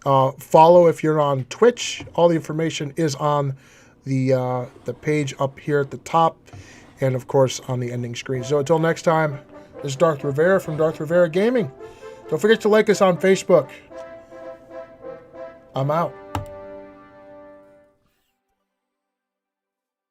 Follow if you're on Twitch. All the information is on the page up here at the top, and of course on the ending screen. So until next time, this is Darth Rivera from Darth Rivera Gaming. Don't forget to like us on Facebook. I'm out.